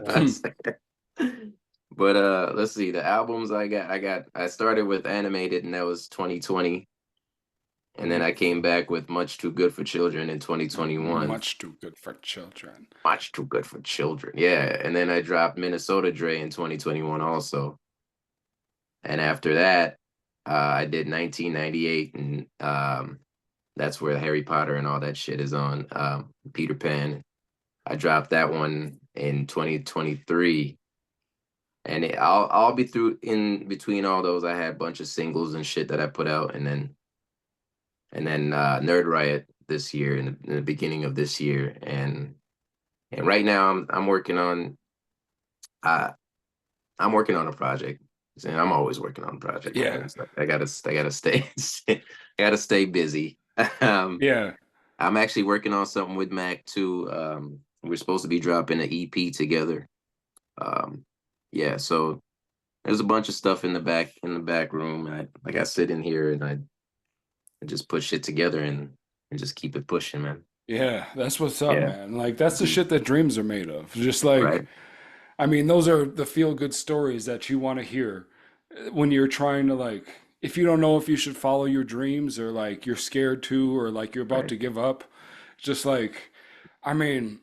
but let's see the albums I started with animated and that was 2020, and then I came back with Much Too Good for Children in 2021. Much too good for children. Much Too Good for Children. Yeah, and then I dropped Minnesota Dre in 2021 also. And after that, I did 1998 and that's where Harry Potter and all that shit is on. Peter Pan. I dropped that one in 2023. And I'll be through in between all those. I had a bunch of singles and shit that I put out, and then Nerd Riot this year in the beginning of this year, and right now I'm working on I'm working on a project. And I'm always working on a project, man. Yeah. It's like I gotta stay I gotta stay busy. Yeah. I'm actually working on something with Mac too. We're supposed to be dropping an EP together. Yeah, so there's a bunch of stuff in the back room. I sit in here and I just put shit together and just keep it pushing, man. Yeah, that's what's up, Yeah. man. Like that's the Mhm. shit that dreams are made of. Just like, Right. I mean, those are the feel good stories that you want to hear when you're trying to like, if you don't know if you should follow your dreams or like you're scared to or like you're about Right. to give up. Just like, I mean,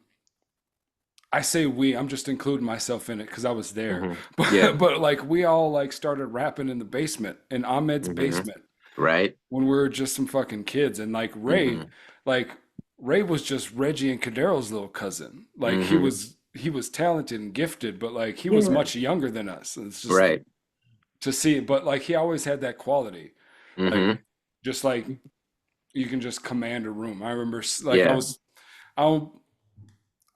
I say we, I'm just including myself in it because I was there. Hmm. Yeah. But like we all like started rapping in the basement, in Ahmed's Hmm. basement Right. when we were just some fucking kids. And Hmm. Like Ray was just Reggie and Cadero's little cousin. Like Hmm. he was talented and gifted, but like he was Yeah. much younger than us. And it's just Right. to see, but like he always had that quality. Like Hmm. just like you can just command a room. I remember like Yeah. I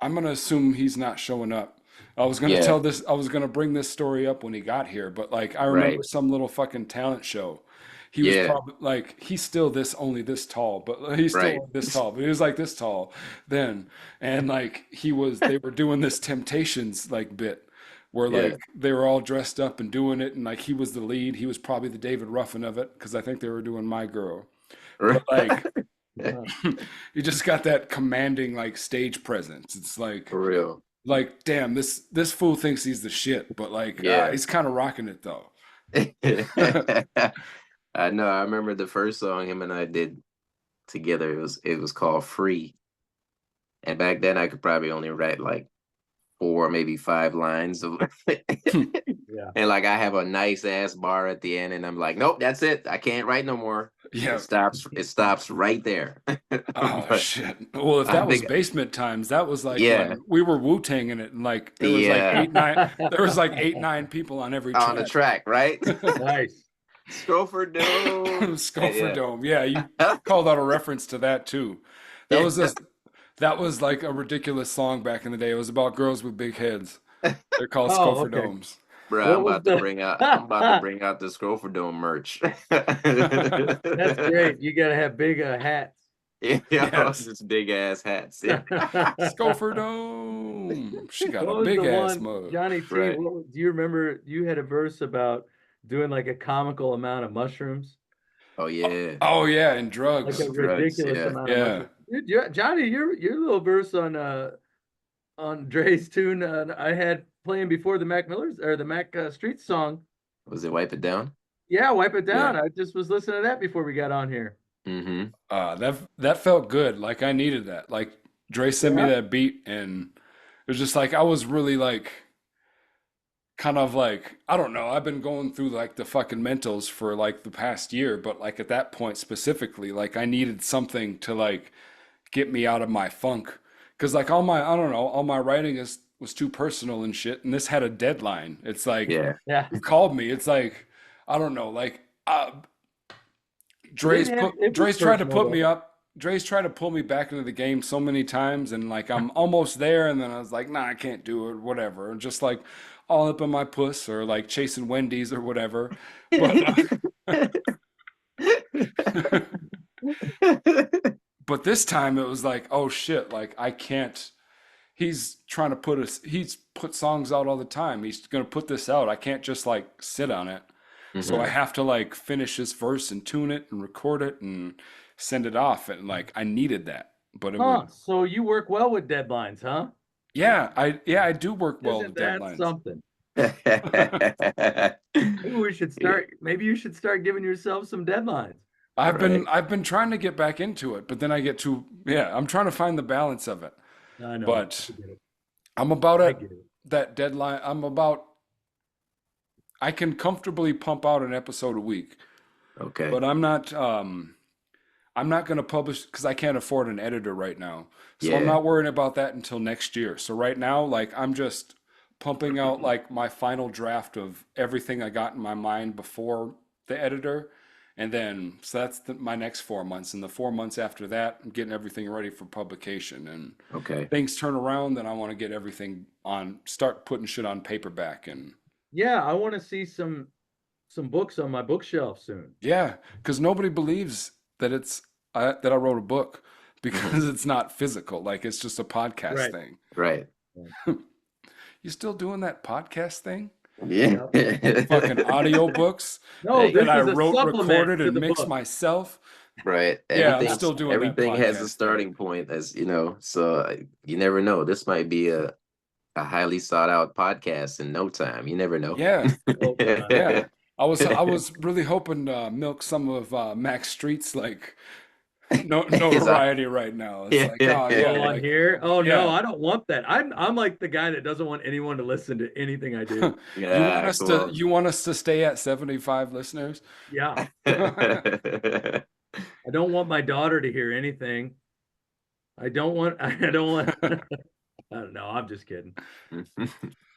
I'm gonna assume he's not showing up. Yeah. I was gonna bring this story up when he got here, but like I remember Right. some little fucking talent show. He was Yeah. probably like he's still this only this tall, but he's still Right. only this tall, but he was like this tall then. And like they were doing this Temptations like bit where Yeah. like they were all dressed up and doing it, and like he was the lead. He was probably the David Ruffin of it because I think they were doing My Girl. But like Uh, he just got that commanding like stage presence. It's For real. like damn, this fool thinks he's the shit, but like Yeah. he's kind of rocking it though. I know. I remember the first song him and I did together. It was called Free. And back then I could probably only write like 4, maybe 5 lines of yeah. and like I have a nice ass bar at the end and I'm like, nope, that's it. I can't write no more. Yeah. It stops right there. Oh But shit. Well, if I that was think basement times, that was like yeah, when we were Wu-Tanging it and like there was like yeah. there was like 8, 9 people on every On the track. track, right? Nice. Scofer Dome. Scoffer Yeah. Dome. Yeah, you called out a reference to that too. That Yeah. was this that was like a ridiculous song back in the day. It was about girls with big heads. They're called Oh, Scoffer okay. Domes. Bro, What was the? I'm about to bring out the Scofer Dome merch. That's great. You gotta have big hats. Yeah, Yes. just big ass hats. Yeah. Scoffer Dome. She got What a was big the ass one, mug. Johnny T? Right. Do you remember you had a verse about doing like a comical amount of mushrooms, Oh yeah. Oh yeah, and like drugs. a Drugs. ridiculous Yeah. amount of Yeah. mushrooms? Dude, Johnny, your little verse on Dre's tune I had playing before the Mac Miller's or the Mac Streets song. Was it Wipe It Down? Yeah, wipe it Yeah. down. I just was listening to that before we got on here. Mm-hmm. That felt good. Like I needed that. Like Dre sent me Yeah. that beat and it was just like I was really like kind of like I don't know. I've been going through like the fucking mentals for like the past year, but like at that point specifically, like I needed something to like get me out of my funk. Cause like all my I don't know, all my writing is was too personal and shit, and this had a deadline. It's like Yeah. Yeah. you called me. It's like I don't know, like It was Dre's tried to personal put me though. up. Dre's tried to pull me back into the game so many times, and like I'm almost there, and then I was like, nah, I can't do it, whatever. And just like all up in my puss or like chasing Wendy's or whatever. But but this time it was like, oh shit, like I can't. He's trying to he's put songs out all the time. He's gonna put this out. I can't just like sit on it. So I Hmm. have to like finish this verse and tune it and record it and send it off. And like I needed that. But it was Huh. So you work well with deadlines, huh? I do work well Isn't with that deadlines. something? Maybe you should start giving yourself some deadlines. Right. I've been trying to get back into it, but then I get too I'm trying to find the balance of it. I know. But I get it. I'm about I at get it. that deadline. I can comfortably pump out an episode a week, Okay. but I'm not I'm not going to publish because I can't afford an editor right now. So I'm Yeah. not worrying about that until next year. So right now, like I'm just pumping out like my final draft of everything I got in my mind before the editor. And then, so that's my next 4 months. And the 4 months after that, I'm getting everything ready for publication. And Okay. things turn around, then I want to get everything on, start putting shit on paperback. And Yeah, I want to see some books on my bookshelf soon. yeah, because nobody believes that that I wrote a book because it's not physical. Like it's just a podcast Right. thing. Right. You still doing that podcast thing? Yeah. Fucking audio books No, Hey. this that I is a wrote, supplement recorded, to and the mixed book. myself. Right. Yeah, I'm still doing that Everything has podcast a thing. starting point, as you know. So you never know. This might be a highly sought out podcast in no time. You never know. Yeah, Oh, yeah. I was really hoping to milk some of Max Street's like notoriety right now. It's like, oh yeah, on like, here. Oh no, yeah. I don't want that. I'm like the guy that doesn't want anyone to listen to anything I do. Yeah, cool. You want us to stay at 75 listeners? Yeah. I don't want my daughter to hear anything. I don't want I don't know, I'm just kidding.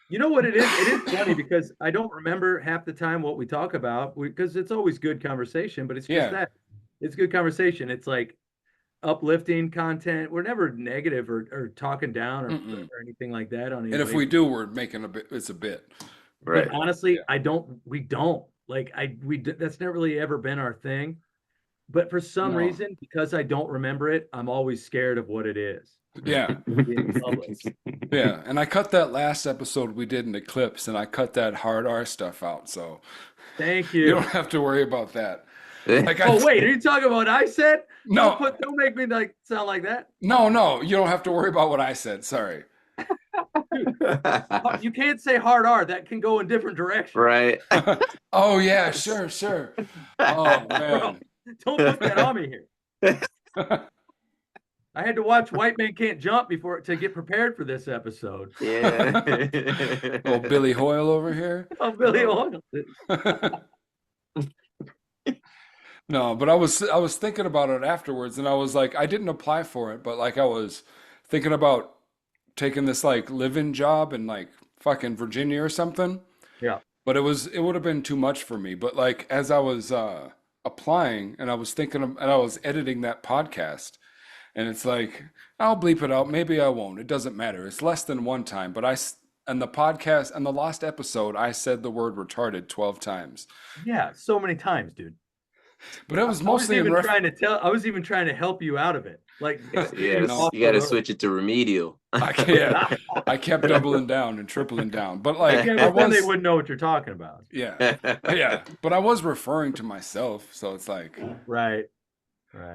You know what it is? It is funny because I don't remember half the time what we talk about because it's always good conversation, but it's just Yeah. that it's good conversation. It's like uplifting content. We're never negative or talking down or anything like that on And if anybody. we do, we're making a bit. It's a bit. Right. But honestly, Yeah. we don't like that's never really ever been our thing. But for some No. reason, because I don't remember it, I'm always scared of what it is. Yeah. In public. Yeah. And I cut that last episode we did in Eclipse, and I cut that hard R stuff out. So Thank you you. don't have to worry about that. Like Oh wait, are you talking about what I said? No. Don't make me like sound like that. No, you don't have to worry about what I said. Sorry. You can't say hard R. That can go in different directions. Right. Oh yeah, sure. Oh man. Don't put that on me here. I had to watch White Man Can't Jump to get prepared for this episode. Yeah. Oh, Billy Hoyle over here. Oh, Billy Oil. No, but I was thinking about it afterwards, and I was like, I didn't apply for it, but like I was thinking about taking this like live-in job in like fucking Virginia or something. Yeah. But it would have been too much for me. But like as I was applying and I was thinking and I was editing that podcast, and it's like I'll bleep it out, maybe I won't. It doesn't matter. It's less than one time, but and the podcast and the last episode I said the word retarded 12 times. Yeah, so many times, dude. But it was mostly in I was even trying to help you out of it. Like, Yeah, you got to switch it to remedial. I kept doubling down and tripling down. But like then they wouldn't know what you're talking about. yeah. But I was referring to myself, so it's like Right.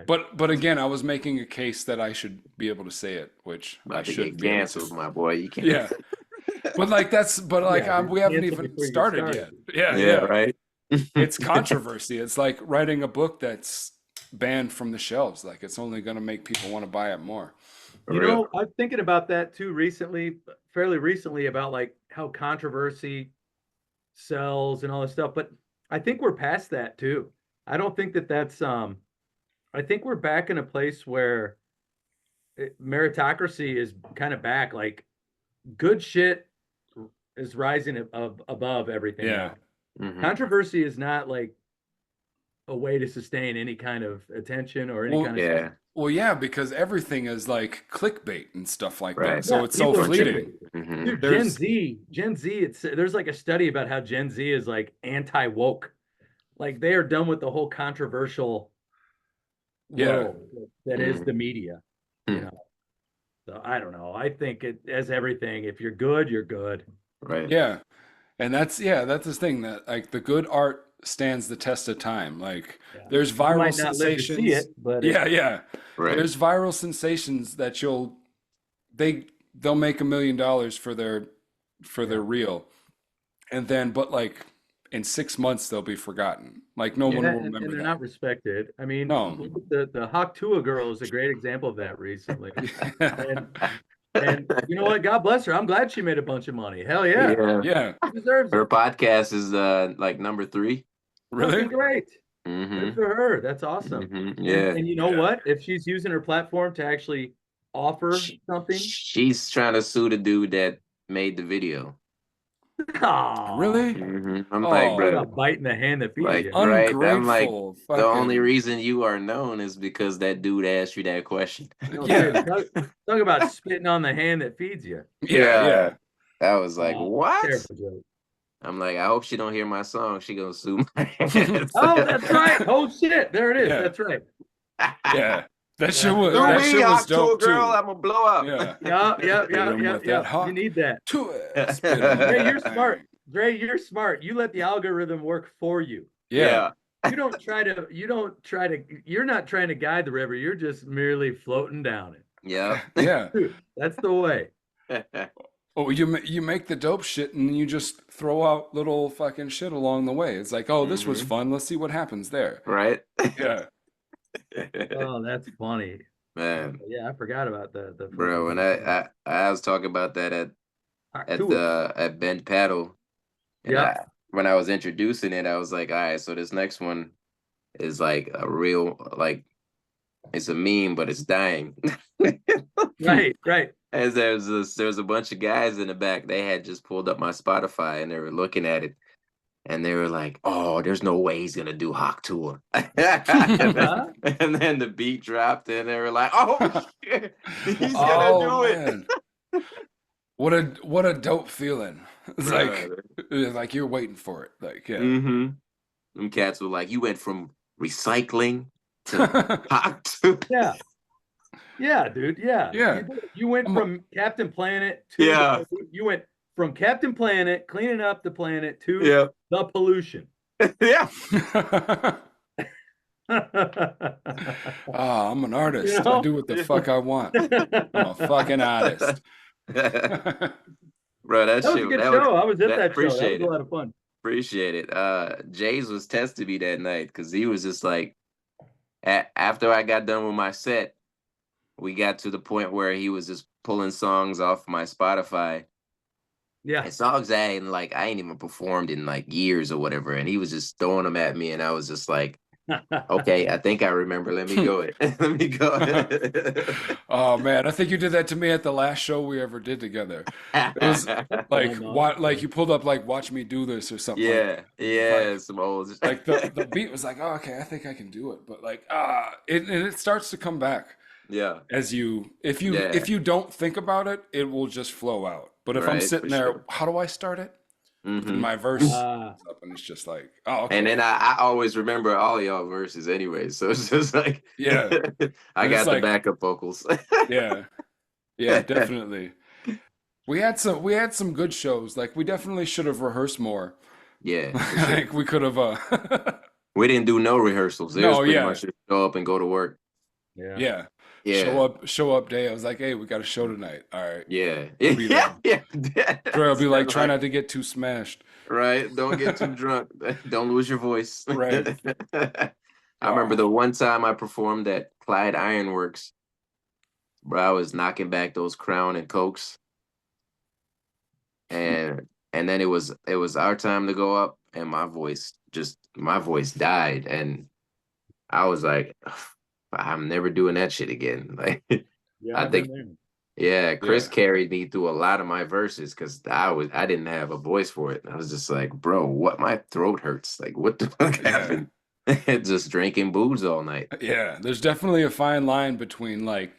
But again, I was making a case that I should be able to say it, which I About to should get be able canceled, to. my boy. You can't. Yeah. But like we haven't canceled even before you get started yet. started. Yeah. Right. It's controversy. It's like writing a book that's banned from the shelves. Like it's only going to make people want to buy it more. You know, I'm thinking about that too fairly recently, about like how controversy sells and all this stuff. But I think we're past that too. I don't think that's I think we're back in a place where meritocracy is kind of back. Like good shit is rising above everything else. Controversy is not like a way to sustain any kind of attention or any kind of Well, yeah, because everything is like clickbait and stuff like Right. that. So it's people so are fleeting. Dude, There's- Gen Z, there's like a study about how Gen Z is like anti-woke. Like they are done with the whole controversial world that is the media. You know. So I don't know. I think it as everything, if you're good, you're good. Right. Yeah. And that's the thing that like the good art stands the test of time. Like there's You viral might not live to sensations. see it, but Yeah. Right. There's viral sensations that they'll make $1 million for their reel. And then but like in 6 months they'll be forgotten. Like no one will remember and they're that. not respected. I mean, No. the Hawk Tuah girl is a great example of that recently. And you know what? God bless her. I'm glad she made a bunch of money. Hell yeah. Yeah. She deserves Her it. podcast is like number 3. Really? Fucking great. Good Mm-hmm. for her. That's awesome. Mm-hmm. And Yeah. you know Yeah. what? If she's using her platform to actually offer something, She's trying to sue the dude that made the video. oh, Really? I'm like, talk Oh, bro, about biting the hand that feeds like, you. right? I'm like, ungrateful. the only Fucking. reason you are known is because that dude asked you that question. No Yeah. kidding. Talk about spitting on the hand that feeds you. Yeah. Yeah. Yeah. I was like, what? Terrible joke. I'm like, I hope she don't hear my song. She gonna sue my ass. Oh, that's right. Oh shit. There it is. Yeah. That's right. Yeah. That shit That's was Sue right. that me, shit was hot tool dope girl. too. I'm gonna blow up. Yeah. Yeah. Hit him with that You hawk need that. to it. Spit on Dre, that you're thing. smart. Dre, you're smart. You let the algorithm work for you. Yeah. You don't try to, you're not trying to guide the river. You're just merely floating down it. Yeah. Yeah. Dude, that's the way. Oh, you make the dope shit and you just throw out little fucking shit along the way. It's like, oh, this was Mhm. fun. Let's see what happens there. Right? Yeah. Oh, that's funny. Man, Yeah, I forgot about the bro, when I was talking about that at Bend Paddle, and Yeah. when I was introducing it, I was like, all right, so this next one is like a real, like, it's a meme, but it's dying. Right. As there's a bunch of guys in the back. They had just pulled up my Spotify and they were looking at it, and they were like, "Oh, there's no way he's gonna do Hawk Tour." And then the beat dropped, and they were like, "Oh shit, he's gonna do it." Man. What a dope feeling. It's like you're waiting for it. Like, yeah. Mm-hmm. Them cats were like, "You went from recycling to Hawk Tour." Yeah, dude. Yeah. Yeah. You went from Captain Planet to Yeah. you went from Captain Planet cleaning up the planet to Yeah. the pollution. Yeah. I'm an artist. You know? I do what the fuck I want. I'm a fucking artist. Bro, that That was shit. a good that show. I was at that show. That appreciate was a it. lot of fun. Appreciate it. Jays was testing me that night because he was just like, after I got done with my set, we got to the point where he was just pulling songs off my Spotify. Yeah. And songs I ain't even performed in like years or whatever. And he was just throwing them at me, and I was just like, okay, I think I remember. Let me go. Let me go. Oh man, I think you did that to me at the last show we ever did together. It was like like you pulled up like "Watch Me Do This" or something. Yeah, some old Like the beat was like, oh, okay, I think I can do it, but like it starts to come back. Yeah. As if you don't think about it, it will just flow out. But if I'm sitting there, how do I start it? Mm-hmm. My verse up, and it's just like, oh, okay. And then I always remember all of y'all verses anyway, so it's just like, yeah, I got the like, backup vocals. yeah, definitely. We had some good shows. Like we definitely should have rehearsed more. Yeah, like we could have. We didn't do no rehearsals. It was pretty much just show up and go to work. Yeah. Yeah. Show up day. I was like, hey, we got a show tonight. All right. Yeah. Yeah. Dre will be like, try not to get too smashed. Right. Don't get too drunk. Don't lose your voice. Right. I remember the one time I performed at Clyde Ironworks, bro, I was knocking back those Crown and Cokes. And then it was our time to go up, and my voice died. And I was like, I'm never doing that shit again. Like, I think, Chris carried me through a lot of my verses because I didn't have a voice for it. I was just like, bro, what? My throat hurts. Like, what the fuck happened? Just drinking booze all night. Yeah, there's definitely a fine line between like,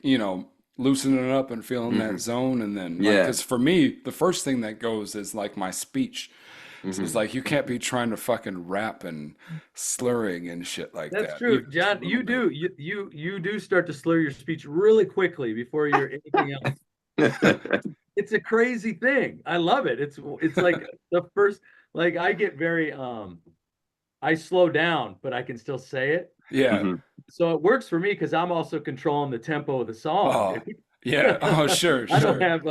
loosening up and feeling that zone, and then because for me, the first thing that goes is like my speech. So it's like you can't be trying to fucking rap and slurring and shit like that. That's true, John. You do start to slur your speech really quickly before you're anything else. It's a crazy thing. I love it. It's like the first, like I get very I slow down, but I can still say it. Yeah. So it works for me because I'm also controlling the tempo of the song. Oh, yeah. Oh, sure. I don't have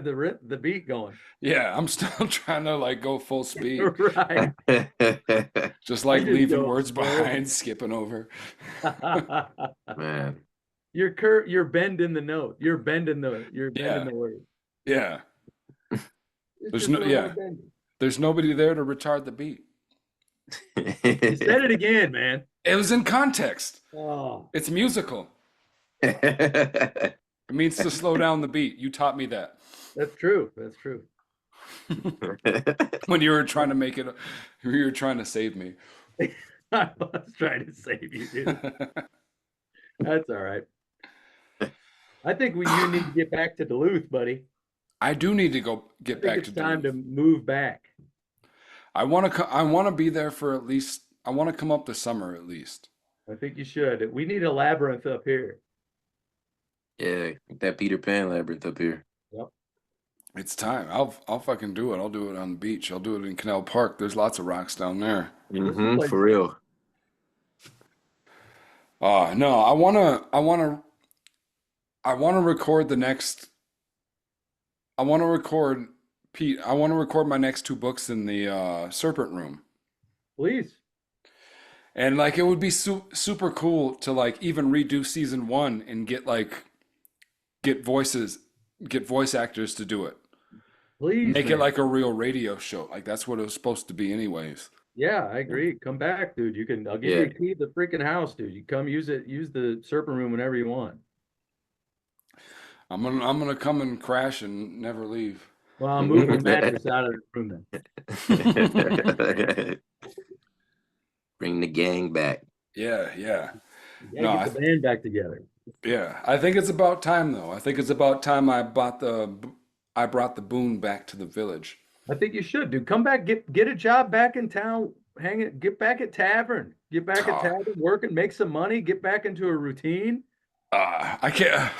the beat going. Yeah, I'm still trying to like go full speed. Right. Just like leaving words behind, skipping over. Man. You're bending the note. You're bending the word. Yeah. There's nobody there to retard the beat. You said it again, man. It was in context. Oh, It's musical. It means to slow down the beat. You taught me that that's true. That's true. when you were trying to make it. You were trying to save me. I was trying to save you, dude. That's all right. I think you need to get back to Duluth, buddy. I do need to go I get think back it's to time to Duluth. move back. I want to. I want to be there for at least. I want to come up this summer at least. I think you should. We need a labyrinth up here. Yeah, that Peter Pan labyrinth up here. Yep. It's time. I'll fucking do it. I'll do it on the beach. I'll do it in Canal Park. There's lots of rocks down there. Mm-hmm, for real. No, I wanna record the next. I want to record Pete. I want to record my next two books in the Serpent Room, Please. and like it would be super cool to like even redo season one and get voice actors to do it. Please. Make it man. like a real radio show. Like that's what it was supposed to be, anyways. Yeah, I agree. Come back, dude. I'll give you a key to the freaking house, dude. You come use the Serpent Room whenever you want. I'm gonna come and crash and never leave. Well, I'm moving the mattress out of the room then. Bring the gang back. Yeah. Yeah, No, get the band back together. Yeah, I think it's about time though. I think it's about time I brought the boon back to the village. I think you should, dude. Come back, get a job back in town, get back at tavern, working, make some money, get back into a routine. I can't,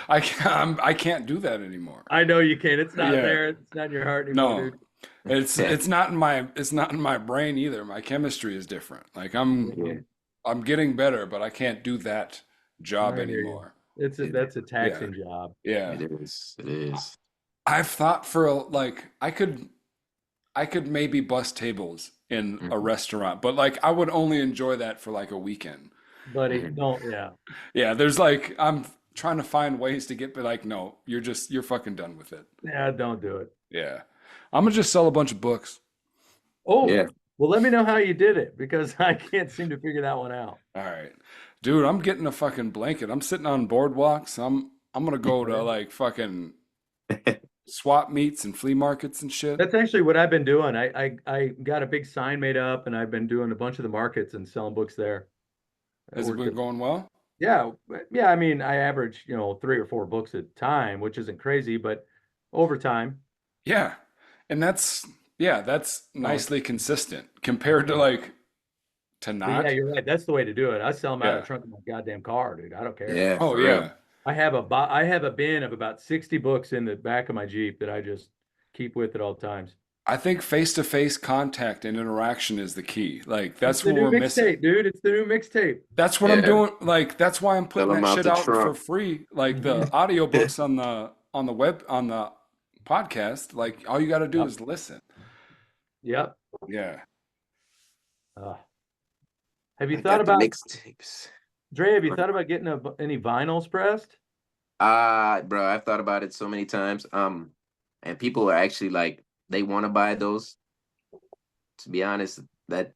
I can't do that anymore. I know you can't. It's not Yeah. there. It's not in your heart anymore, No, dude. it's not in my brain either. My chemistry is different. Like I'm getting better, but I can't do that job I hear you. anymore. That's a taxing job. Yeah, It is. I've thought for like I could maybe bus tables in a restaurant, but like I would only enjoy that for like a weekend. Buddy, don't, yeah. Yeah, there's like I'm trying to find ways to get, but like no, you're fucking done with it. Yeah, don't do it. Yeah, I'm gonna just sell a bunch of books. Oh, Yeah. well, let me know how you did it because I can't seem to figure that one out. All right, dude, I'm getting a fucking blanket. I'm sitting on boardwalks. I'm gonna go to like fucking swap meets and flea markets and shit. That's actually what I've been doing. I got a big sign made up and I've been doing a bunch of the markets and selling books there. Has it been going well? Yeah. I mean, I average, 3 or 4 books at a time, which isn't crazy, but over time. Yeah, and that's nicely consistent compared to like to But not. yeah, you're right. That's the way to do it. I sell them out of Yeah. the trunk of my goddamn car, dude. I don't care. Yeah. Oh for yeah. real. I have a bin of about 60 books in the back of my Jeep that I just keep with at all times. I think face-to-face contact and interaction is the key. Like that's It's the what new we're missing. mixtape, dude. It's the new mixtape. That's what I'm Yeah. doing. Like that's why I'm putting Sell 'em that out shit the out for trunk. free. Like the audiobooks on the web on the podcast. Like all you got to do Yep. is listen. Yep. Yeah. Have you I thought got the about mixtapes. Dre? Have you thought about getting any vinyls pressed? Bro, I've thought about it so many times. And people are actually like, they want to buy those. To be honest, I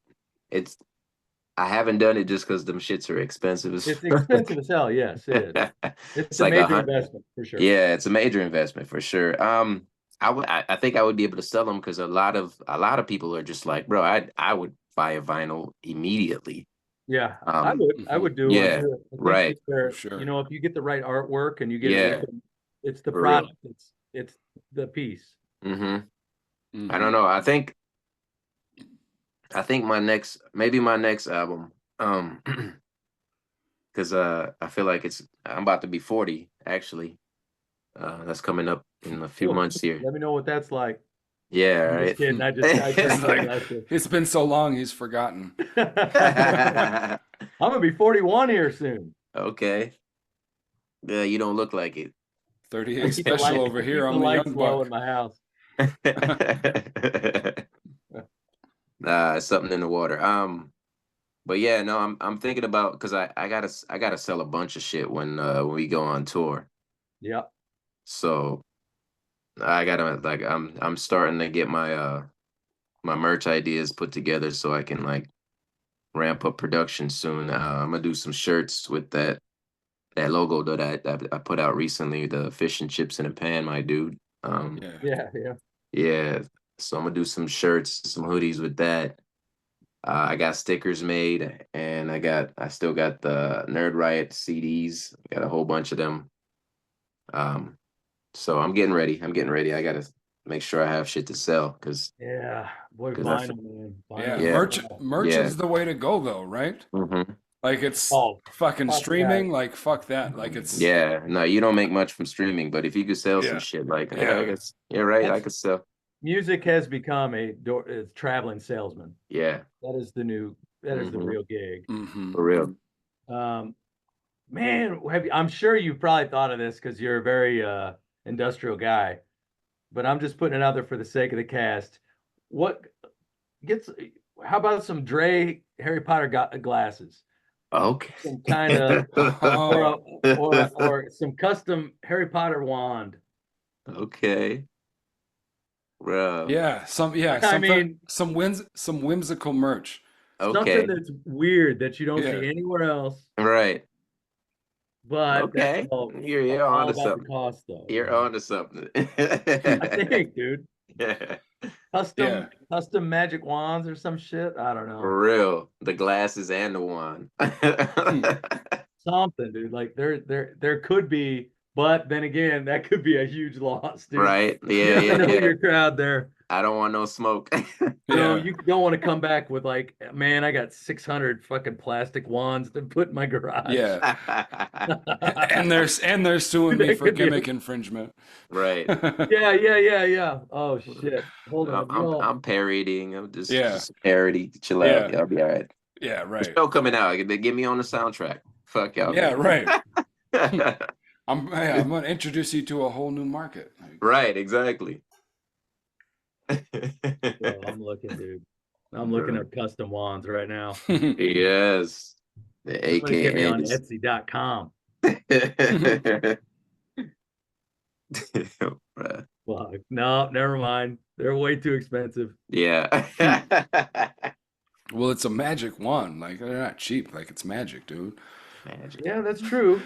haven't done it just because them shits are expensive. It's expensive as hell. Yes, it is. It's It's a like major 100. investment for sure. Yeah, it's a major investment for sure. I think I would be able to sell them because a lot of people are just like, bro, I would buy a vinyl immediately. Yeah, I would do yeah, one too. I think right. it's where, For sure. if you get the right artwork and you get Yeah. it's the For real. product. It's the piece. Mm-hmm. I don't know. I think my next album, because I feel like I'm about to be 40 actually. That's coming up in a few Cool. months here. Let me know what that's like. Yeah, I'm right. just kidding. I turned It's like- last year. It's been so long, he's forgotten. I'm gonna be 41 here soon. Okay. Yeah, you don't look like it. 38 Keep the special lights- over keep here the on the lights young low buck. in my house. Nah, something in the water. But yeah, no, I'm thinking about because I gotta sell a bunch of shit when we go on tour. Yep. So I gotta I'm starting to get my my merch ideas put together so I can like ramp up production soon. I'm gonna do some shirts with that logo that I put out recently, the fish and chips in a pan, my dude. Yeah. Yeah. Yeah, so I'm gonna do some shirts, some hoodies with that. I got stickers made, and I still got the Nerd Riot CDs. Got a whole bunch of them. Um, so I'm getting ready. I'm getting ready. I gotta make sure I have shit to sell, Yeah. Boy, cause I vinyl, man. Yeah. Vinyl. yeah Merch yeah. is the way to go though, right? Like it's Oh, fucking fuck that. streaming, like fuck that. Like it's Yeah, no, you don't make much from streaming, but if you could sell some yeah. shit, like yeah, I Yeah. guess you're right. I That's could sell. music has become a traveling salesman. Yeah, That is the real gig. Mm-hmm. for real. Um, man, I'm sure you've probably thought of this because you're a very industrial guy, but I'm just putting it out there for the sake of the cast. What gets? How about some Dre Harry Potter glasses? Okay. Some kind of Oh, or some custom Harry Potter wand. Okay, bro. yeah. I mean, Some whimsical merch. something Okay, that's weird that you don't Yeah. see anywhere else. right. But that's Okay, all, you're all onto about the something. cost, though. You're onto something. I think, dude. Yeah, Custom Yeah. custom magic wands or some shit. I don't know. for real. The glasses and the wand. Hmm. Something, dude. Like there could be, but then again, that could be a huge loss, dude. Right? You Yeah, never yeah, know yeah. your crowd there. I don't want no smoke. So Yeah. you don't want to come back with like, man, I got 600 fucking plastic wands to put in my garage. Yeah. And they're suing me That for could be gimmick infringement. Right. yeah. Oh shit. Hold on. Y'all. I'm parodying. I'm Yeah. just a parody. Chill out. Yeah. Y'all be all right. Yeah, The right. show coming out. They get me on the soundtrack. Fuck y'all. Yeah, right. Man. I'm gonna introduce you to a whole new market. Like, Right. Exactly. Well, I'm looking, dude. I'm looking up custom wands right now. Yes. The Somebody get me on AKAs. Etsy.com. Bruh. Well, no, never mind. They're way too expensive. Yeah. well, it's a magic wand. Like they're not cheap. Like it's magic, dude. Magic. Yeah, that's true.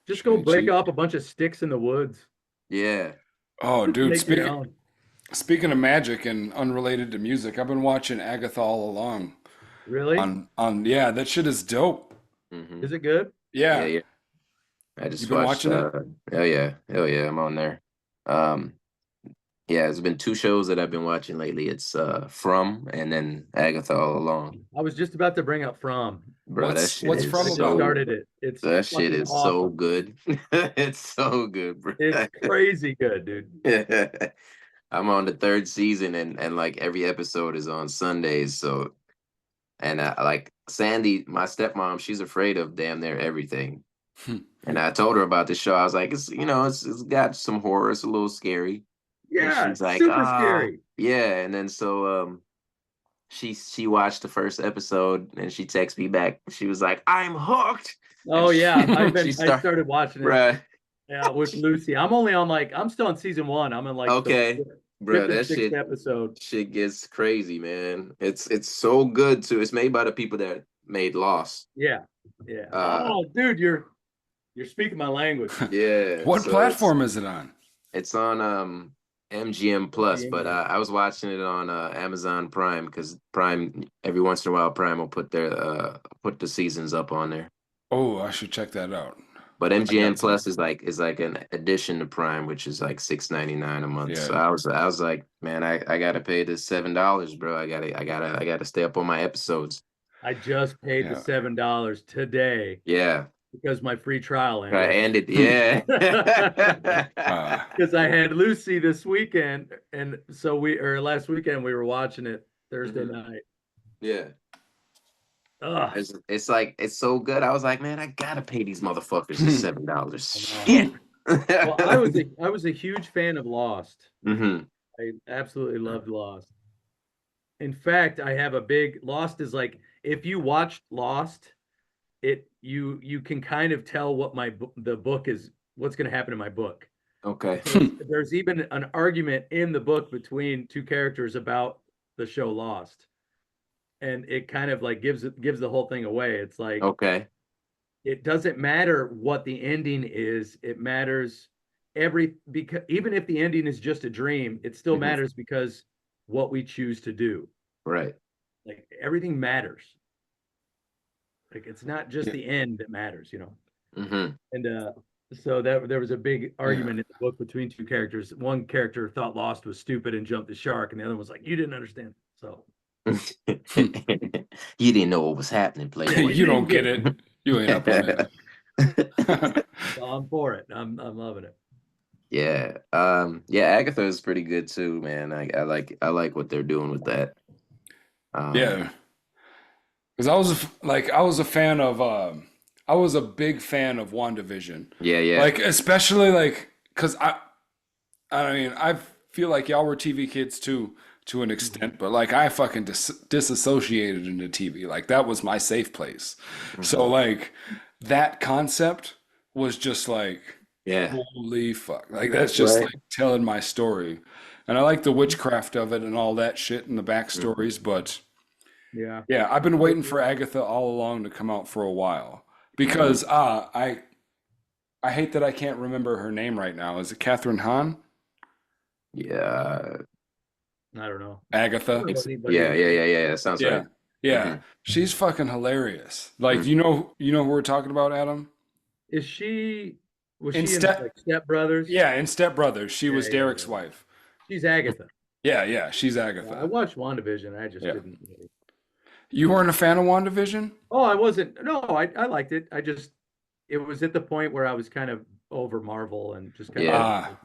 Just go Shang-Chi. break up a bunch of sticks in the woods. Yeah. Oh, dude. Make your own. Speaking of magic and unrelated to music, I've been watching Agatha all along. Really? Yeah, that shit is dope. Mhm. Is it good? Yeah, Yeah. yeah. I just You been watched watching it? hell yeah. Hell yeah, I'm on there. Um yeah, there's been two shows that I've been watching lately. It's From and then Agatha All Along. I was just about to bring up From. Bro, that shit what's is From I just about? started it. It's that shit fucking is so awesome. good. It's so good, bro. It's crazy good, dude. I'm on the third season and like every episode is on Sundays. So and like Sandy, my stepmom, she's afraid of damn near everything. And I told her about the show. I was like, it's got some horror. It's a little scary. And Yeah, she's like, super scary. yeah. And then so she watched the first episode and she texted me back. She was like, I'm hooked. Oh And yeah, I started watching it. Bruh. Yeah, with Lucy. I'm still on season 1. I'm in like Okay. the Bro, fifth or that sixth episode. shit gets crazy, man. It's so good too. It's made by the people that made Lost. Yeah. Oh, dude, you're speaking my language. Yeah. What so platform is it on? It's on MGM Plus, but MGM. I was watching it on Amazon Prime because Prime every once in a while Prime will put the seasons up on there. Oh, I should check that out. But got MGM some. Plus is like an addition to Prime, which is like $6.99 a month. Yeah. So I was like, man, I gotta pay this $7, bro. I gotta stay up on my episodes. I just paid the $7 today Yeah. because my free trial I ended. ended, yeah. Because I had Lucy this weekend, and so last weekend we were watching it Thursday night. Yeah. Ugh. It's like it's so good. I was like, man, I gotta pay these motherfuckers the $7. Shit. Well, I was a huge fan of Lost. Mm-hmm. I absolutely loved Lost. In fact, I have a big Lost is like if you watched Lost, you can kind of tell what the book is, what's going to happen in my book. Okay. There's even an argument in the book between two characters about the show Lost, and it kind of like gives the whole thing away. It's like Okay. it doesn't matter what the ending is. It matters because even if the ending is just a dream, it still Mhm. matters because what we choose to do. Right. Like everything matters. Like it's not just Yeah. the end that matters, you know. Mm-hmm. And so that there was a big Yeah. argument in the book between two characters. One character thought Lost was stupid and jumped the shark, and the other was like, "You didn't understand." So You didn't know what was happening, Playboy. You don't get it. You ain't up on it. so I'm for it. I'm loving it. Yeah. Yeah, Agatha is pretty good too, man. I like what they're doing with that. Yeah. Because I was a fan of I was a big fan of WandaVision. Yeah. Like especially like because I mean I feel like y'all were TV kids too to an extent, but like I fucking disassociated into TV. Like that was my safe place. So like that concept was just like Yeah. holy fuck. Like that's just Right. like telling my story. And I like the witchcraft of it and all that shit and the backstories, but Yeah. yeah, I've been waiting for Agatha all along to come out for a while because I hate that I can't remember her name right now. Is it Catherine Hahn? Yeah. I don't know. Agatha? Yeah. That sounds Yeah. right. Yeah. Mhm. She's fucking hilarious. Like, Mhm. you know who we're talking about, Adam? Was she in Step- like Step Brothers? Yeah, in Step Brothers. She was Yeah, Derek's yeah. wife. She's Agatha. Yeah, she's I Agatha. watched WandaVision. I just Yeah. didn't really. You weren't a fan of WandaVision? Oh, I wasn't. No, I liked it. It was at the point where I was kind of over Marvel and just kind Yeah. of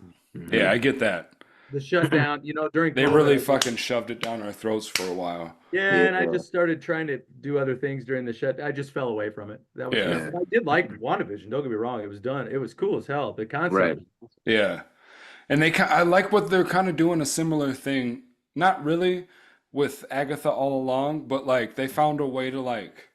Mhm. Yeah, I get that. the shutdown, during They COVID, really I- fucking shoved it down our throats for a while. Yeah, and I Yeah. just started trying to do other things during the shut. I just fell away from it. That was Yeah. I did like WandaVision. Don't get me wrong. It was done. It was cool as hell. The concept. Right. Yeah. And I like what they're kind of doing a similar thing, not really with Agatha all along, but like they found a way to like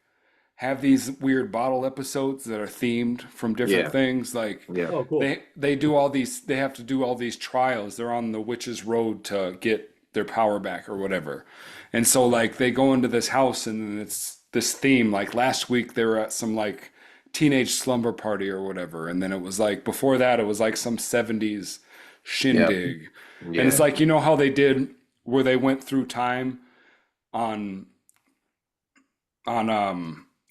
have these weird bottle episodes that are themed from different Yeah. things. Like Yeah. Oh, cool. they do all these, they have to do all these trials. They're on the witch's road to get their power back or whatever. And so like they go into this house and then it's this theme. Like last week they were at some like teenage slumber party or whatever. And then it was like before that it was like some 70s shindig. And it's Yeah. like, you know how they did where they went through time on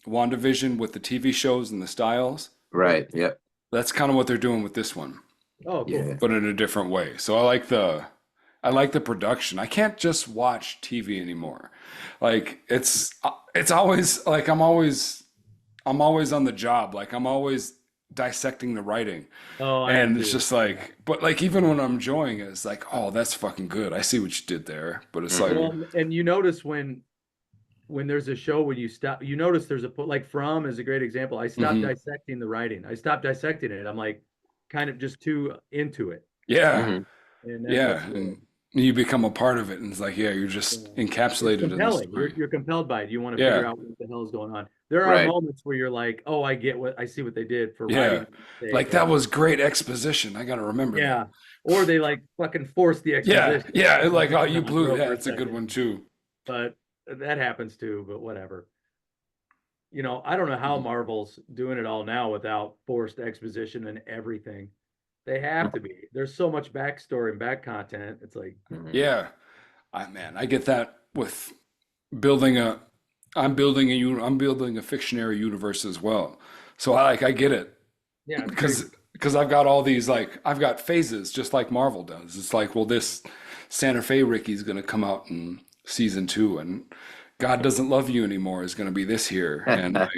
WandaVision with the TV shows and the styles? Right. Yep. That's kind of what they're doing with this one, Oh, cool. Yeah. but in a different way. So I like the production. I can't just watch TV anymore. Like it's always like I'm always on the job. Like I'm always dissecting the writing. Oh, I And am it's too. just like, but like even when I'm enjoying it, it's like, oh, that's fucking good. I see what you did there. But it's like, Well, and you notice when there's a show when you stop, you notice there's like From is a great example. I stopped Mhm. dissecting the writing. I stopped dissecting it. I'm like kind of just too into it. yeah, Mhm. And that's yeah. what's cool. And you become a part of it, and it's like, yeah, you're just Yeah. encapsulated It's in the compelling. story. You're compelled by it. You want to Yeah. figure out what the hell is going on. There are Right. moments where you're like, oh, I see what they did for Yeah. writing. Like that was great exposition. I gotta remember Yeah. that. Or they like fucking force the Yeah, exposition. yeah. Like, oh, you Down blew throat that. for a It's a good second. one too. But that happens too, but whatever. I don't know how Mhm. Marvel's doing it all now without forced exposition and everything. They have to be. There's so much backstory and back content. It's like, Mhm. Yeah, I get that with building a. I'm building a fictionary universe as well. So I get it yeah, it's crazy. because I've got all these like I've got phases just like Marvel does. It's like, well, this Santa Fe Ricky's gonna come out in season 2, and God Doesn't Love You Anymore is gonna be this here, and like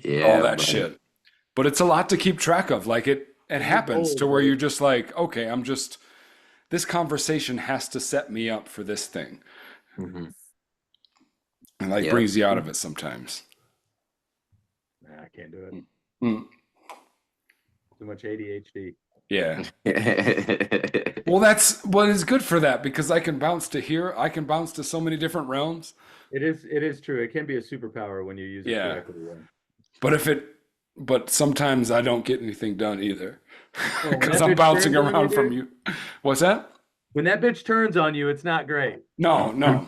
Yeah. all that man. shit. But it's a lot to keep track of. Like it happens to where you're just like, okay, this conversation has to set me up for this thing. Mhm. And like Yeah. brings you out of it sometimes. Nah, I can't do it. Mm, Too much ADHD. yeah. Well, that's what is good for that because I can bounce to here. I can bounce to so many different realms. It is true. It can be a superpower when you use it Yeah. correctly. Yeah. But sometimes I don't get anything done either. Oh, when because that I'm bitch bouncing turns on around from dude, you. What's that? when that bitch turns on you, it's not great. No, no.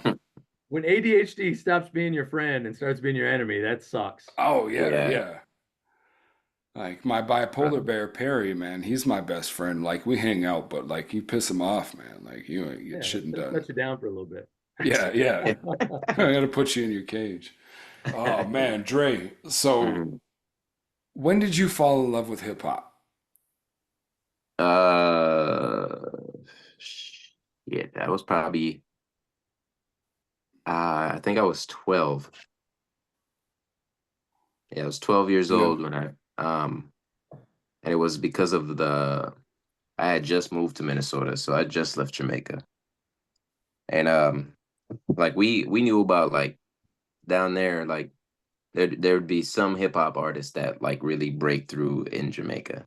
When ADHD stops being your friend and starts being your enemy, that sucks. Oh yeah, Yeah. yeah. Like my bipolar bear Perry, man, he's my best friend. Like we hang out, but like you piss him off, man. Like you ain't get Yeah, shit it's gonna done. cut you down for a little bit. Yeah, yeah. I gotta put you in your cage. Oh man, Dre. So Mhm. when did you fall in love with hip hop? Uh, yeah, that was probably I think I was 12. Yeah, I was 12 years Yeah. old when and it was because of I had just moved to Minnesota, so I just left Jamaica. And like we knew about like down there, like there'd be some hip hop artists that like really break through in Jamaica.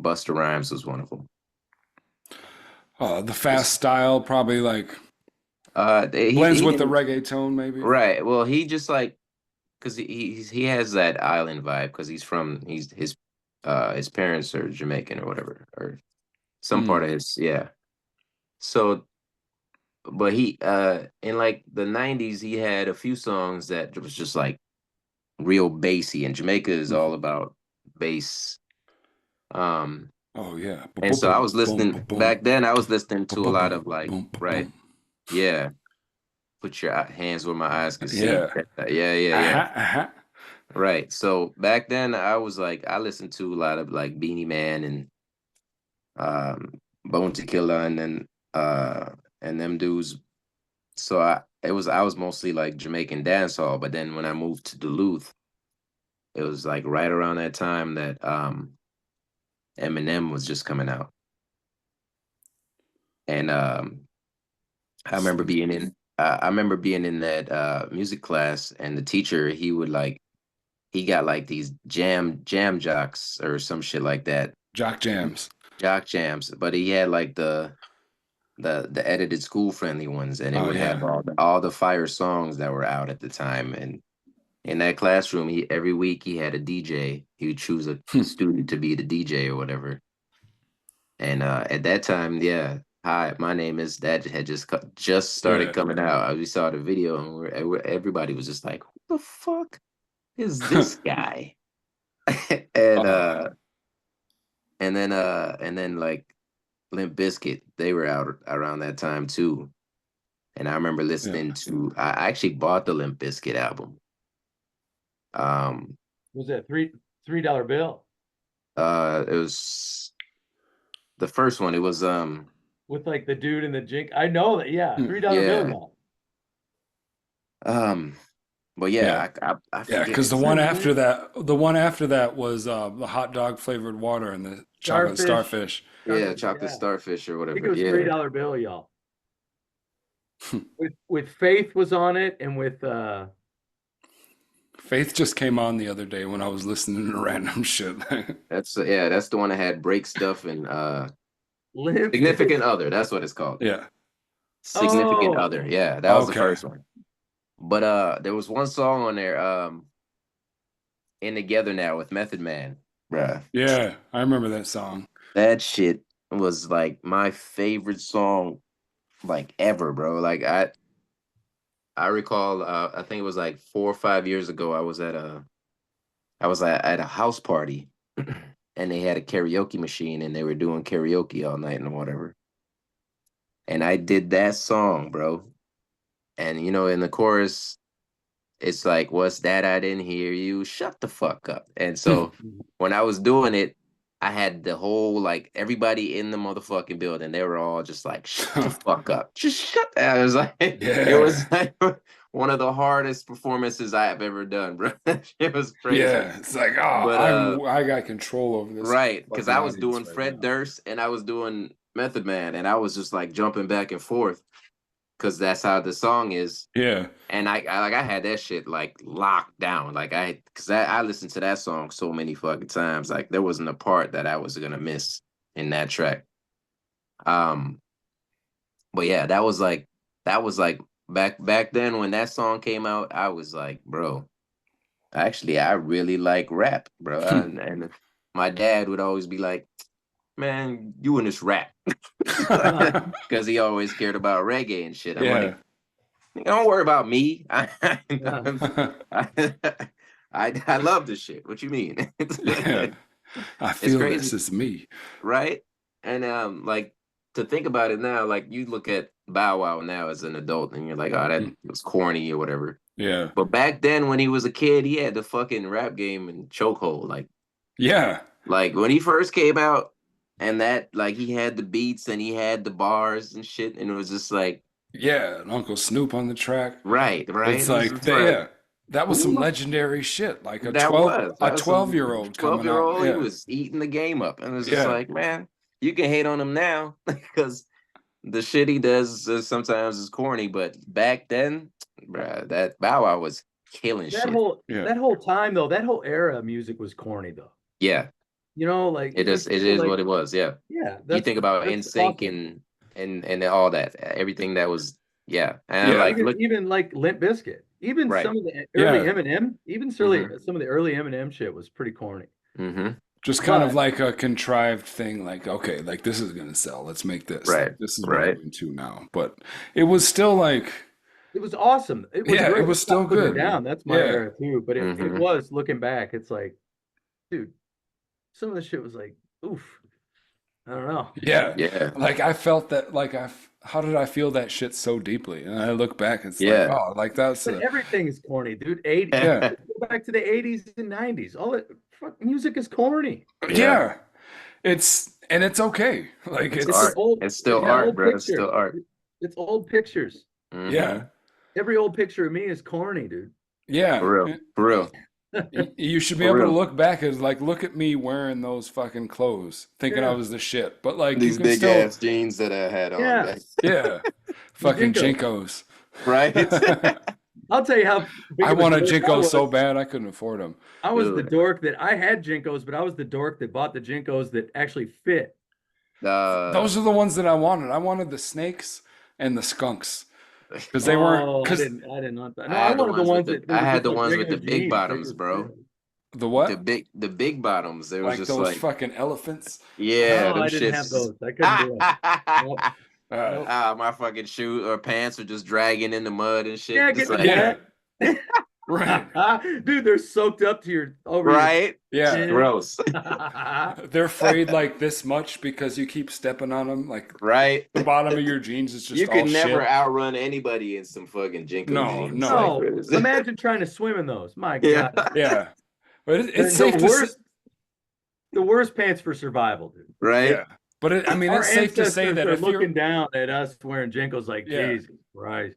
Busta Rhymes was one of them. The fast style probably like blends He with the didn't reggae tone, maybe. right. Well, he just like because he has that island vibe because he's his parents are Jamaican or whatever or some part Mm. of his yeah. So, but he in like the '90s he had a few songs that was just like real bassy, and Jamaica is all Mhm. about bass. Um, Oh yeah. Boom, and boom, so I boom, was boom, listening boom, back boom, then. I was listening boom, to a boom, lot boom, of like boom, boom, right, boom. yeah. Put your hands where my eyes can see. Yeah. Yeah, yeah, yeah. Uh-huh, uh-huh. Right. So back then I was like I listened to a lot of like Beanie Man and um Bone Tequila and them dudes. So I was mostly like Jamaican dancehall, but then when I moved to Duluth, it was like right around that time that Eminem was just coming out. And I remember being in that music class and the teacher he got like these jam jocks or some shit like that. Jock jams. Jock jams, but he had like the edited school friendly ones, and it Oh would have yeah. all the fire songs that were out at the time. And in that classroom, he every week he had a DJ. He would choose a student to be the DJ or whatever. And at that time, yeah, hi, my name is that had just started Yeah. coming out. We saw the video, and everybody was just like, "Who the fuck is this guy?" and uh, and then like Limp Bizkit, they were out around that time too. And I remember yeah. listening to I actually bought the Limp Bizkit album. Um Was that $3 bill it was the first one. It was with like the dude in the jink? I know that. Yeah, Hmm. $3 bill, yeah. y'all. Um but Yeah. yeah, I Yeah, forget because his name. the one after that was the hot dog flavored water and the chocolate Starfish. starfish. Yeah, Starfish. Chocolate Yeah, I Starfish or think whatever. it was Yeah. $3 bill, y'all. With Faith was on it, and with Faith just came on the other day when I was listening to random shit. That's the one that had break stuff and Limp Significant Other. That's what it's called. Yeah. Significant Oh, Other. Yeah, that was the Okay. first one. But there was one song on there, In Together Now with Method Man. Bruh. Yeah, I remember that song. That shit was like my favorite song like ever, bro. Like I recall I think it was like 4 or 5 years ago, I was at a house party and they had a karaoke machine and they were doing karaoke all night and whatever. And I did that song, bro. And you know, in the chorus, it's like, "What's that? I didn't hear you. Shut the fuck up." And so when I was doing it, I had the whole like everybody in the motherfucking building. They were all just like, "Shut the fuck up. Just shut." I was like, it was Yeah. like one of the hardest performances I have ever done, bro. It was crazy. Yeah. It's like, oh, But I got control over this right, because fucking I was audience doing right Fred now. Durst and I was doing Method Man, and I was just like jumping back and forth because that's how the song is. Yeah. And I had that shit like locked down. Like because I listened to that song so many fucking times. Like there wasn't a part that I was gonna miss in that track. Um, but yeah, that was like back then when that song came out. I was like, bro, actually, I really like rap, bro. And my dad would always be like, man, you in this rap. Because he always cared about reggae and shit. I'm like, don't worry about me. I love this shit. What you mean? Yeah. I feel crazy. this is me. Right? And like to think about it now, like you look at Bow Wow now as an adult and you're like, oh, that was corny or whatever. Yeah. But back then when he was a kid, he had the fucking rap game and chokehold. Like when he first came out and that like he had the beats and he had the bars and shit, and it was just like, yeah, and Uncle Snoop on the track. Right. It's like, that was some legendary shit. Like a 12-year-old coming out. He was eating the game up. And it was just like, man, you can hate on him now because the shit he does sometimes is corny. But back then, bruh, that Bow Wow was killing shit. That whole time, though, that whole era of music was corny, though. Yeah. You know, like it is like, what it was. Yeah. Yeah. You think about NSYNC awesome. and all that, everything that was, and like even like Limp Bizkit, even some of the early Eminem, some of the early Eminem shit was pretty corny. Just kind of like a contrived thing, like, okay, like this is gonna sell, let's make this. Right. Like, this is what I'm into now. But it was still like, it was awesome. It was it was still good. Down. That's my era too. But it was, looking back, it's like, dude, some of the shit was like, oof. I don't know. Yeah. Like I felt that, like how did I feel that shit so deeply? And I look back, it's like, oh, like that's everything is corny, dude. 80s. Go back to the 80s and 90s. All that music is corny. Yeah. It's okay. Like it's art. It's still art, bro. It's still art. It's old pictures. Yeah. Every old picture of me is corny, dude. Yeah. For real. You should be able to look back as like, look at me wearing those fucking clothes, thinking I was the shit. But like these big ass jeans that I had on. Yeah. Fucking Jinkos. Right. I'll tell you how I wanted Jinkos so bad I couldn't afford them. I was the dork that I had Jinkos, but I was the dork that bought the Jinkos that actually fit. Those are the ones that I wanted. I wanted the snakes and the skunks. Because they weren't. I didn't want that. No, I wanted the ones that. I had the ones with the big bottoms, bro. The what? The big bottoms. They were like just those like fucking elephants. Yeah, I didn't have those. I couldn't do it. My fucking shoes or pants are just dragging in the mud and shit. Yeah, just right. Dude, they're soaked up to your Yeah. Gross. They're frayed like this much because you keep stepping on them. Like the bottom of your jeans is just you can never outrun anybody in some fucking Jinko jeans. No. Imagine trying to swim in those. My God. Yeah. But it's safe the worst pants for survival, dude. Right. Yeah. But it's safe to say that if you're looking down at us wearing Jinkos, like, Jesus Christ.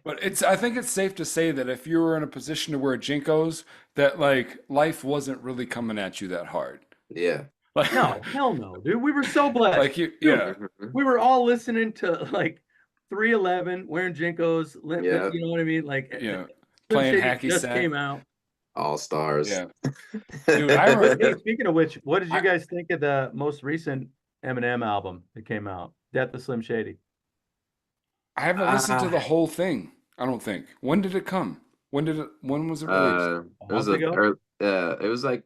But I think it's safe to say that if you were in a position to wear Jinkos, that like life wasn't really coming at you that hard. Yeah. Like, no, hell no, dude. We were so blessed. Like we were all listening to like 311, wearing Jinkos, you know what I mean? Like playing hacky just sack. came out. All stars. Yeah. Dude, I remember, speaking of which, what did you guys think of the most recent Eminem album that came out? Death of Slim Shady. I haven't listened to the whole thing. I don't think. When did it come? When was it released? It was like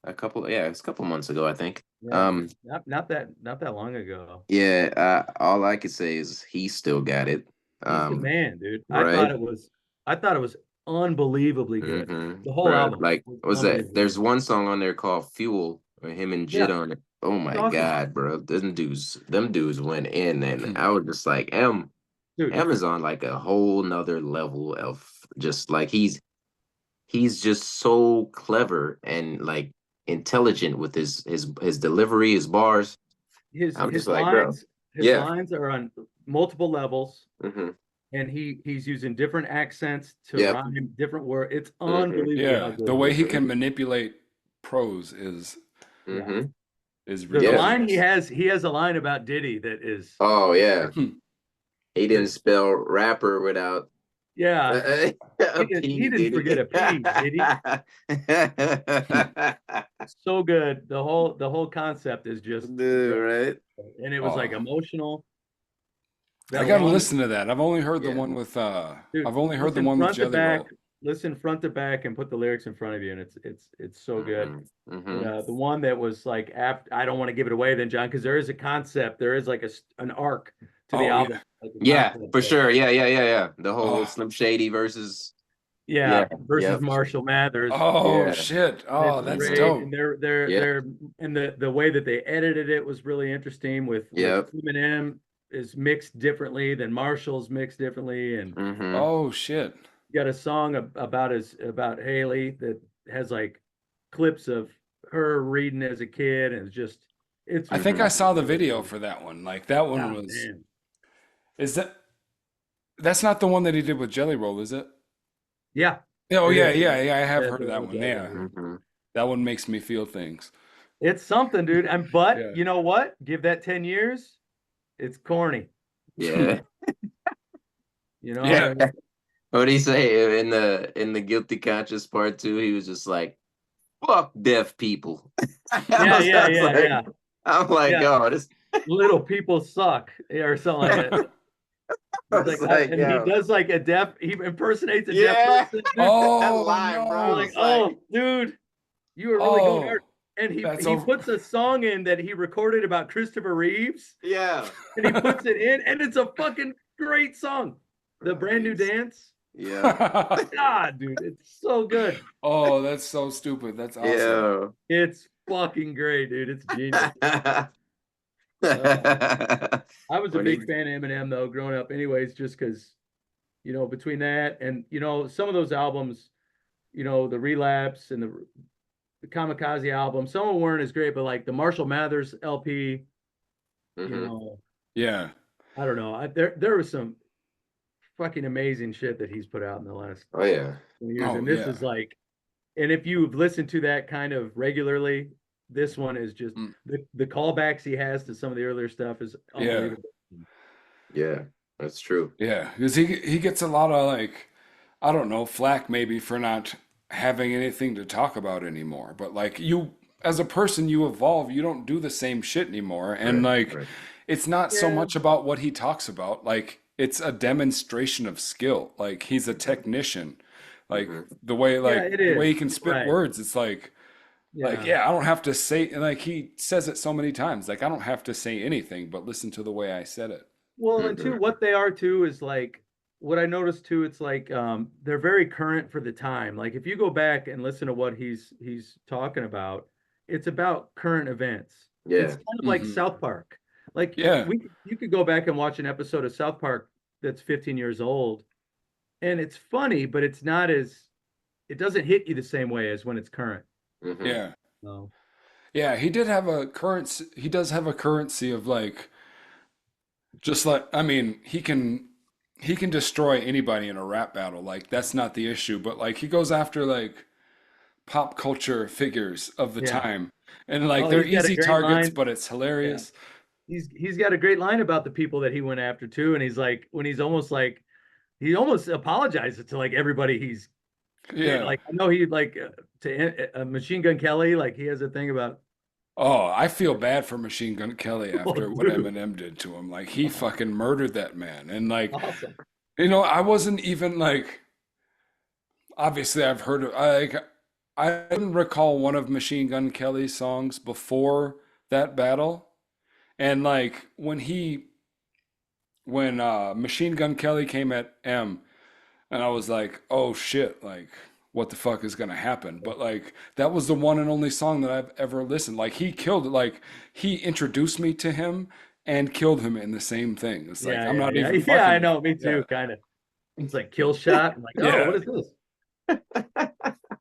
a couple months ago, I think. Yeah. Not that long ago. Yeah, all I could say is he still got it. He's the man, dude. Right? I thought it was unbelievably good. The whole album. Like, was that? There's one song on there called "Fuel" with him and Jid on it. Oh my God, bro! Them dudes went in, and I was just like, M is on like a whole nother level of just like he's just so clever and like intelligent with his delivery, his bars. His lines are on multiple levels. And he's using different accents to rhyme different words. It's unbelievable. Yeah, the way he can manipulate prose is the line he has a line about Diddy that is he didn't spell rapper without he didn't forget a P, did he? So good. The whole concept is just right, and it was like emotional. I gotta listen to that. I've only heard the one with I've only heard the one with Jelly Roll. listen front to back and put the lyrics in front of you, and it's so good. Mhm. The one that was like I don't want to give it away then, John, because there is a concept, there is like an arc to the Oh album, yeah. like a Yeah, concept for that, sure. Yeah. The whole Oh, Slim Shady versus yeah, yeah, versus yep, Marshall Mathers. oh yeah. shit. And it's Oh, that's great, Mhm. and dope. Yeah, and the way that they edited it was really interesting. With yep. Eminem is mixed differently than Marshall's mixed differently, and Mhm. Oh shit. you got a song about Haley that has like clips of her reading as a kid, and it's I think I Mhm. fucking saw the really video good. for that one. Like that one God was. damn. Is that's not the one that he did with Jelly Roll, is it? Yeah, Oh it yeah, is. yeah. I have Yeah, heard of that one. Yeah, Mhm. that one makes me feel things. it's something, dude. And but Yeah. you know what? Give that 10 years, it's corny. Yeah. You know, Yeah. and What did he say in the guilty conscience part two? He was just like, "Fuck deaf people." yeah, yeah, I was yeah, like, yeah, I'm like, yeah. oh, this. Little people suck, or something like that. I He's was like, like, and he yo, does like he impersonates a deaf yeah, person, dude. that Oh line, bro. You're I like, was like, oh, dude, you were really going hard. oh, And that's he over. puts a song in that he recorded about Christopher Reeves, yeah. and he puts it in, and it's a fucking great song. The Bro, brand new dance. yep, God, dude, it's so good. Oh, that's so stupid. That's awesome. yeah. It's fucking great, dude. It's genius. I was a When he, big fan of Eminem though, growing up, anyways, just because between that and some of those albums, the Relapse and the Kamikaze album, some of them weren't as great, but like the Marshall Mathers LP, you Mhm. know, Yeah. I don't know. There was some fucking amazing shit that he's put out in the last Oh yeah, 20 years, Oh and this yeah. is like, and if you've listened to that kind of regularly, this one is just Mm, the callbacks he has to some of the earlier stuff is yeah. unbelievable. yeah, that's true. Yeah. Because he gets a lot of like, I don't know, flack maybe for not having anything to talk about anymore. But like you as a person you evolve, you don't do the same shit anymore. And Right, like right. it's not so Yeah, much about what he talks about. Like it's a demonstration of skill. Like he's a Mhm. technician. Like Mhm. yeah, it the way is. he can You're spit right. words, it's like, Yeah. yeah, I don't have to say, and like he says it so many times, like I don't have to say anything, but listen to the way I said it. Well, and two, Mhm. what they are too is like what I noticed too, it's like they're very current for the time. Like if you go back and listen to what he's talking about, it's about current events. It's Yeah. kind of like Hmm. South Park. Like Yeah, you could go back and watch an episode of South Park that's 15 years old, and it's funny, but it doesn't hit you the same way as when it's current. Mhm. yeah, So yeah. He did have a currency. He does have a currency of like, just like, I mean, he can destroy anybody in a rap battle. Like that's not the issue, but like he goes after like pop culture figures of the yeah. time, and like Oh, they're he's got a easy great targets, line. but it's Yeah. hilarious. He's got a great line about the people that he went after too, and he's like when he's almost like he almost apologizes to like everybody he's hit. Yeah. Like I know he like to Machine Gun Kelly, like he has a thing about Oh, I feel bad for Machine Gun Kelly oh after what dude, Eminem did to him. Like he fucking murdered that man. And like, awesome. I wasn't even like obviously I've heard of I didn't recall one of Machine Gun Kelly's songs before that battle. And like when Machine Gun Kelly came at M, and I was like, oh shit, like what the fuck is gonna happen? But like that was the one and only song that I've ever listened. Like he killed it. Like he introduced me to him and killed him in the same thing. It's like Yeah, I'm yeah, not yeah, even yeah. I fucking with know, me you. Yeah. too, kind of. It's like kill shot. I'm like, oh, what Yeah. is this?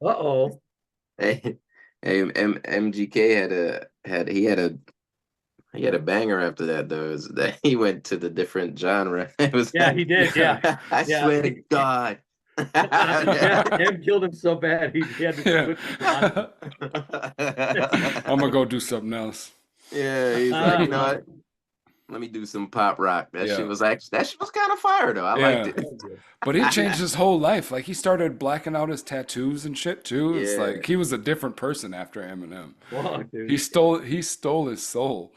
Uh-oh. Hey, MGK he had a banger after that though. Is that he went to the different genre. It was Yeah, he did. Yeah. Yeah, I yeah. swear to God. Yeah, him killed him so bad he had to Yeah. switch to I'm gonna go do something else. Yeah, he's like, you know what? Let me do some pop rock. Yeah. That shit was kind of fire though. I liked Yeah. it. But he changed his whole life. Like he started blacking out his tattoos and shit too. It's Yeah. like he was a different person after Eminem. Fuck, He dude. stole his soul.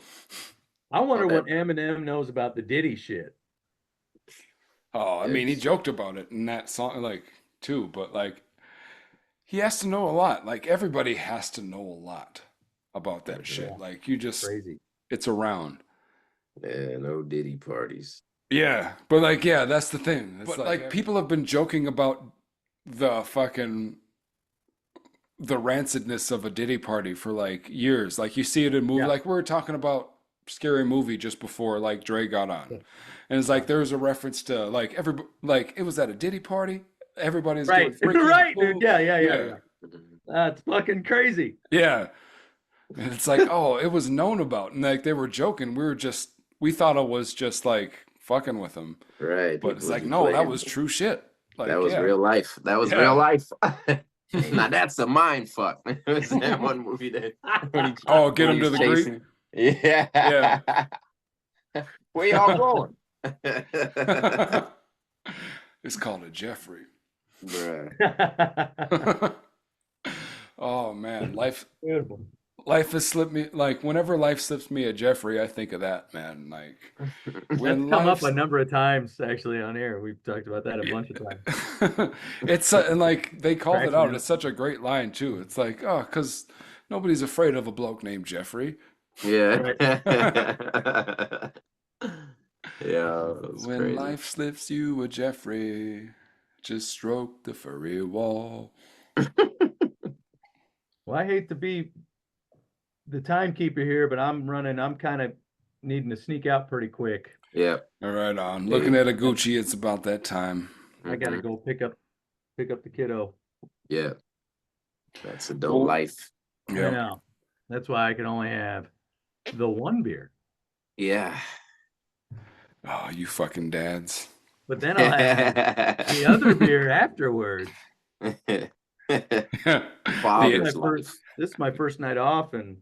I Oh, wonder that what Eminem knows about the Diddy shit. Oh, I mean, he it's joked about it in that song. Like, too, but like he has to know a lot. Like everybody has to know a lot about that shit. Yeah. Like you just, Crazy. it's around. Yeah, no Diddy parties. Yeah, but like, yeah, that's the thing. It's like people have been joking about the fucking the rancidness of a Diddy party for like years. Like you see it in movies. Yeah. Like we were talking about Scary Movie just before like Dre got on, Yeah. and it's like there was a reference to like like it was at a Diddy party. Everybody's Right. getting freaky Right, and dude. cool. Yeah. That's fucking crazy. Yeah. And it's like, oh, it was known about. And like they were joking. We thought it was just like fucking with them. Right. But it's people like, be no, that playing. was true shit. Like, That was yeah. real life. That was Yeah. real life. Now that's a mind fuck. It's that one movie that when he- Oh, get when him to he's the Greek? chasing- Yeah. Yeah. Where y'all going? It's called a Jeffrey. Bruh. Oh man, Beautiful. life has slipped me. Like whenever life slips me a Jeffrey, I think of that, man. Like That's when come up life's- a number of times actually on air. We've talked about that a bunch of times. It's and like they called Cracks it out. me up. It's such a great line too. It's like, oh, because nobody's afraid of a bloke named Jeffrey. Yeah. Yeah. It's When crazy. life slips you a Jeffrey, just stroke the furry wall. Well, I hate to be the timekeeper here, but I'm kind of needing to sneak out pretty quick. Yeah. All right, on. Looking at a Gucci, it's about that time. I gotta Mhm. go pick up the kiddo. Yeah. That's a dope Cool. life. I Yeah. know. That's why I can only have the one beer. Yeah. Oh, you fucking dads. But then I'll have the other beer afterwards. Father's The- life. This is my first night off in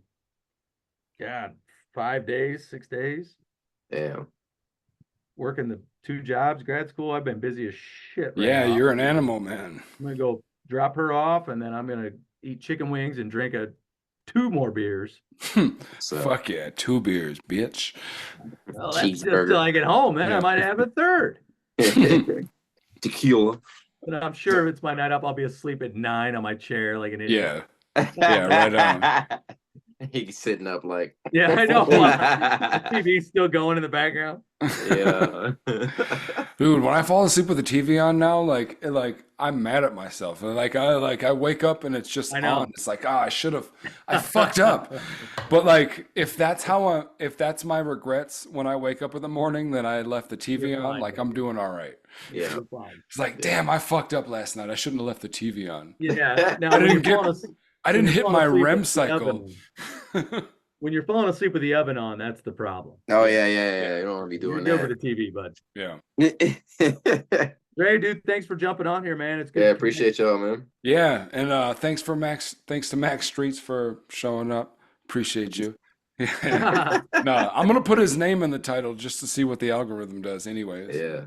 God, 5 days, 6 days. Damn. Working the 2 jobs, grad school. I've been busy as shit right yeah, now. you're an animal, man. I'm gonna go drop her off, and then I'm gonna eat chicken wings and drink 2 more beers. So Fuck yeah, 2 beers, bitch. Well, that's just cheeseburger. till I get home. Then Yeah. I might have a third. Tequila. But I'm sure if it's my night off, I'll be asleep at 9 on my chair like an idiot. Yeah. Yeah, right on. He's sitting up like, Yeah, I know. The TV's still going in the background. yeah. Dude, when I fall asleep with the TV on now, like I'm mad at myself. And I wake up and it's just I know. on. It's like, I fucked up. But like if that's my regrets when I wake up in the morning that I left the TV You're on, fine, like man. I'm doing all right. Yeah. You're fine. It's like, damn, I fucked up last night. I shouldn't have left the TV on. Yeah. Now, I when didn't you're get- falling asleep- I didn't when you're hit my falling asleep REM with the cycle. oven- when you're falling asleep with the oven on, that's the problem. Oh, yeah. You don't want to be You're doing good with that. the TV, bud. Yeah. Ray, dude, thanks for jumping on here, man. It's good. Yeah, to appreciate y'all, man. Yeah, and thanks to Max Streets for showing up. Appreciate you. connect. No, I'm gonna put his name in the title just to see what the algorithm does. Anyways, Yeah.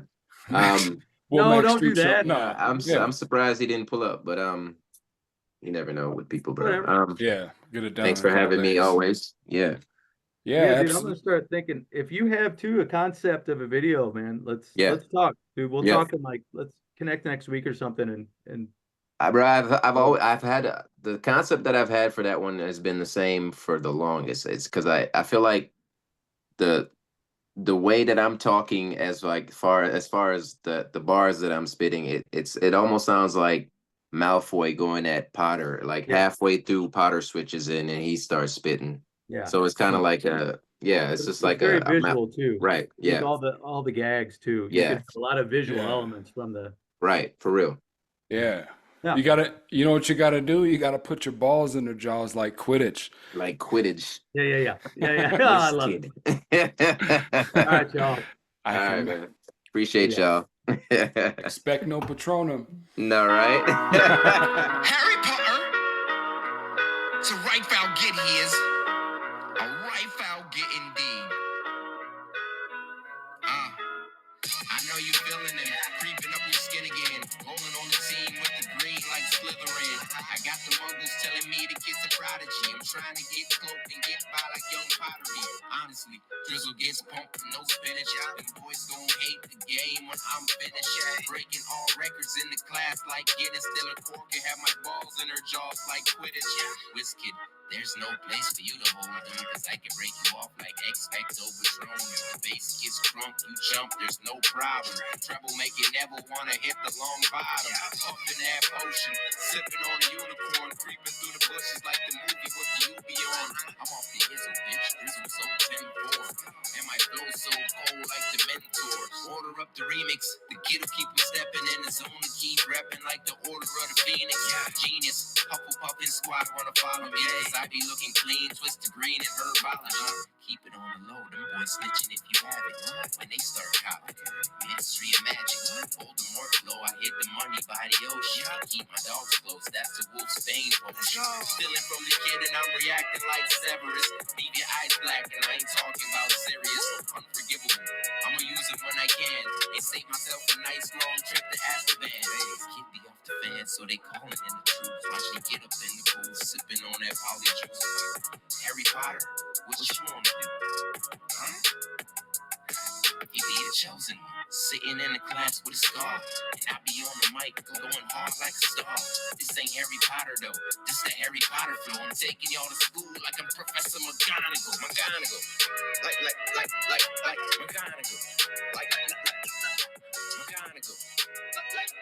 Will No, Max don't do Street show- that. No, I'm yeah. I'm surprised he didn't pull up, but you never know with people, bro. Whatever. Yeah, get it done. Thanks in for a couple having me days. always. Yeah. Yeah, dude, I'm absolutely. gonna start thinking. If you have a concept of a video, man, let's Yeah. talk, dude. We'll Yeah. talk in let's connect next week or something, and Bro, I've had the concept that I've had for that one has been the same for the longest. It's because I feel like the way that I'm talking as far as the bars that I'm spitting, it almost sounds like Malfoy going at Potter, like Yeah. halfway through Potter switches in and he starts spitting. yeah. So it's kind of like it's just like very a visual too. right. With Yeah. all the gags too. Yeah. You get a lot of visual Yeah. elements from the. Right. For real. Yeah. Yeah. You know what you gotta do? You gotta put your balls in their jaws like Quidditch. Like Quidditch. Yeah. Oh, I love it. All right, y'all. I All right, can man. Appreciate Yeah. y'all. expect no Patronum. No, right? Harry Potter. So right foul get his. A right foul get indeed. I know you feeling it. Creeping up your skin again. Rolling on the scene with the green like Slytherin. I got the uncles telling me the kid's a prodigy. I'm trying to get cloaked and get by like young pottery. Honestly, drizzle gets pumped and no spinach. And boys gon' hate the game when I'm finished. Breaking all records in the class like Guinness. Still a cork and have my balls in her jaws like Quidditch. Whiskey. There's no place for you to hold on, cause I can break you off like X-Facto Patron. If the bass gets drunk, you jump, there's no problem. Trouble make you never wanna hit the long bottom. Puffin' that potion, sipping on a unicorn, creeping through the bushes like the movie with the UV on. I'm off the Izzle, bitch, Drizzle so 10-4. And my flow so cold like the mentor. Order up the remix, the kid'll keep him stepping in the zone and keep repping like the order of the Phoenix. Genius, Hufflepuffin squad wanna follow me, cause I be looking clean, twisted green and herbology. Keep it on the low, them boys snitching if you have it. When they start copping, ministry of magic. Voldemort flow, I hit the money by the ocean. Keep my dogs close, that's the wolf's bane potion. Stealing from the kid and I'm reacting like Severus. Leave your eyes black and I ain't talking about serious. Unforgivable, I'ma use it when I can. And save myself a nice long trip to Azkaban. Kid be off the fan, so they callin' in the troops. Watch me get up in the booth, sipping on that poly juice. Harry Potter, what you wanna do? Huh? He be the chosen one, sitting in the class with a scar. And I be on the mic, going hard like a star. This ain't Harry Potter though, this the Harry Potter flow. I'm taking y'all to school like I'm Professor McGonagall. McGonagall, like McGonagall, like McGonagall.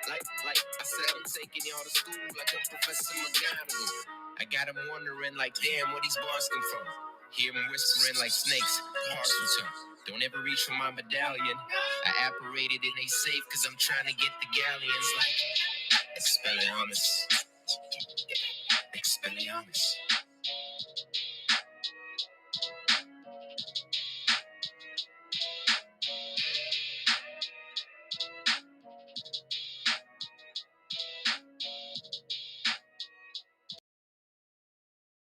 Like I said, I'm taking y'all to school like I'm Professor McGonagall. I got him wondering like, damn, where these bars come from? Hear him whispering like snakes, Parselton. Don't ever reach for my medallion. I apparated in a safe cause I'm trying to get the galleons like Expelliarmus. Expelliarmus.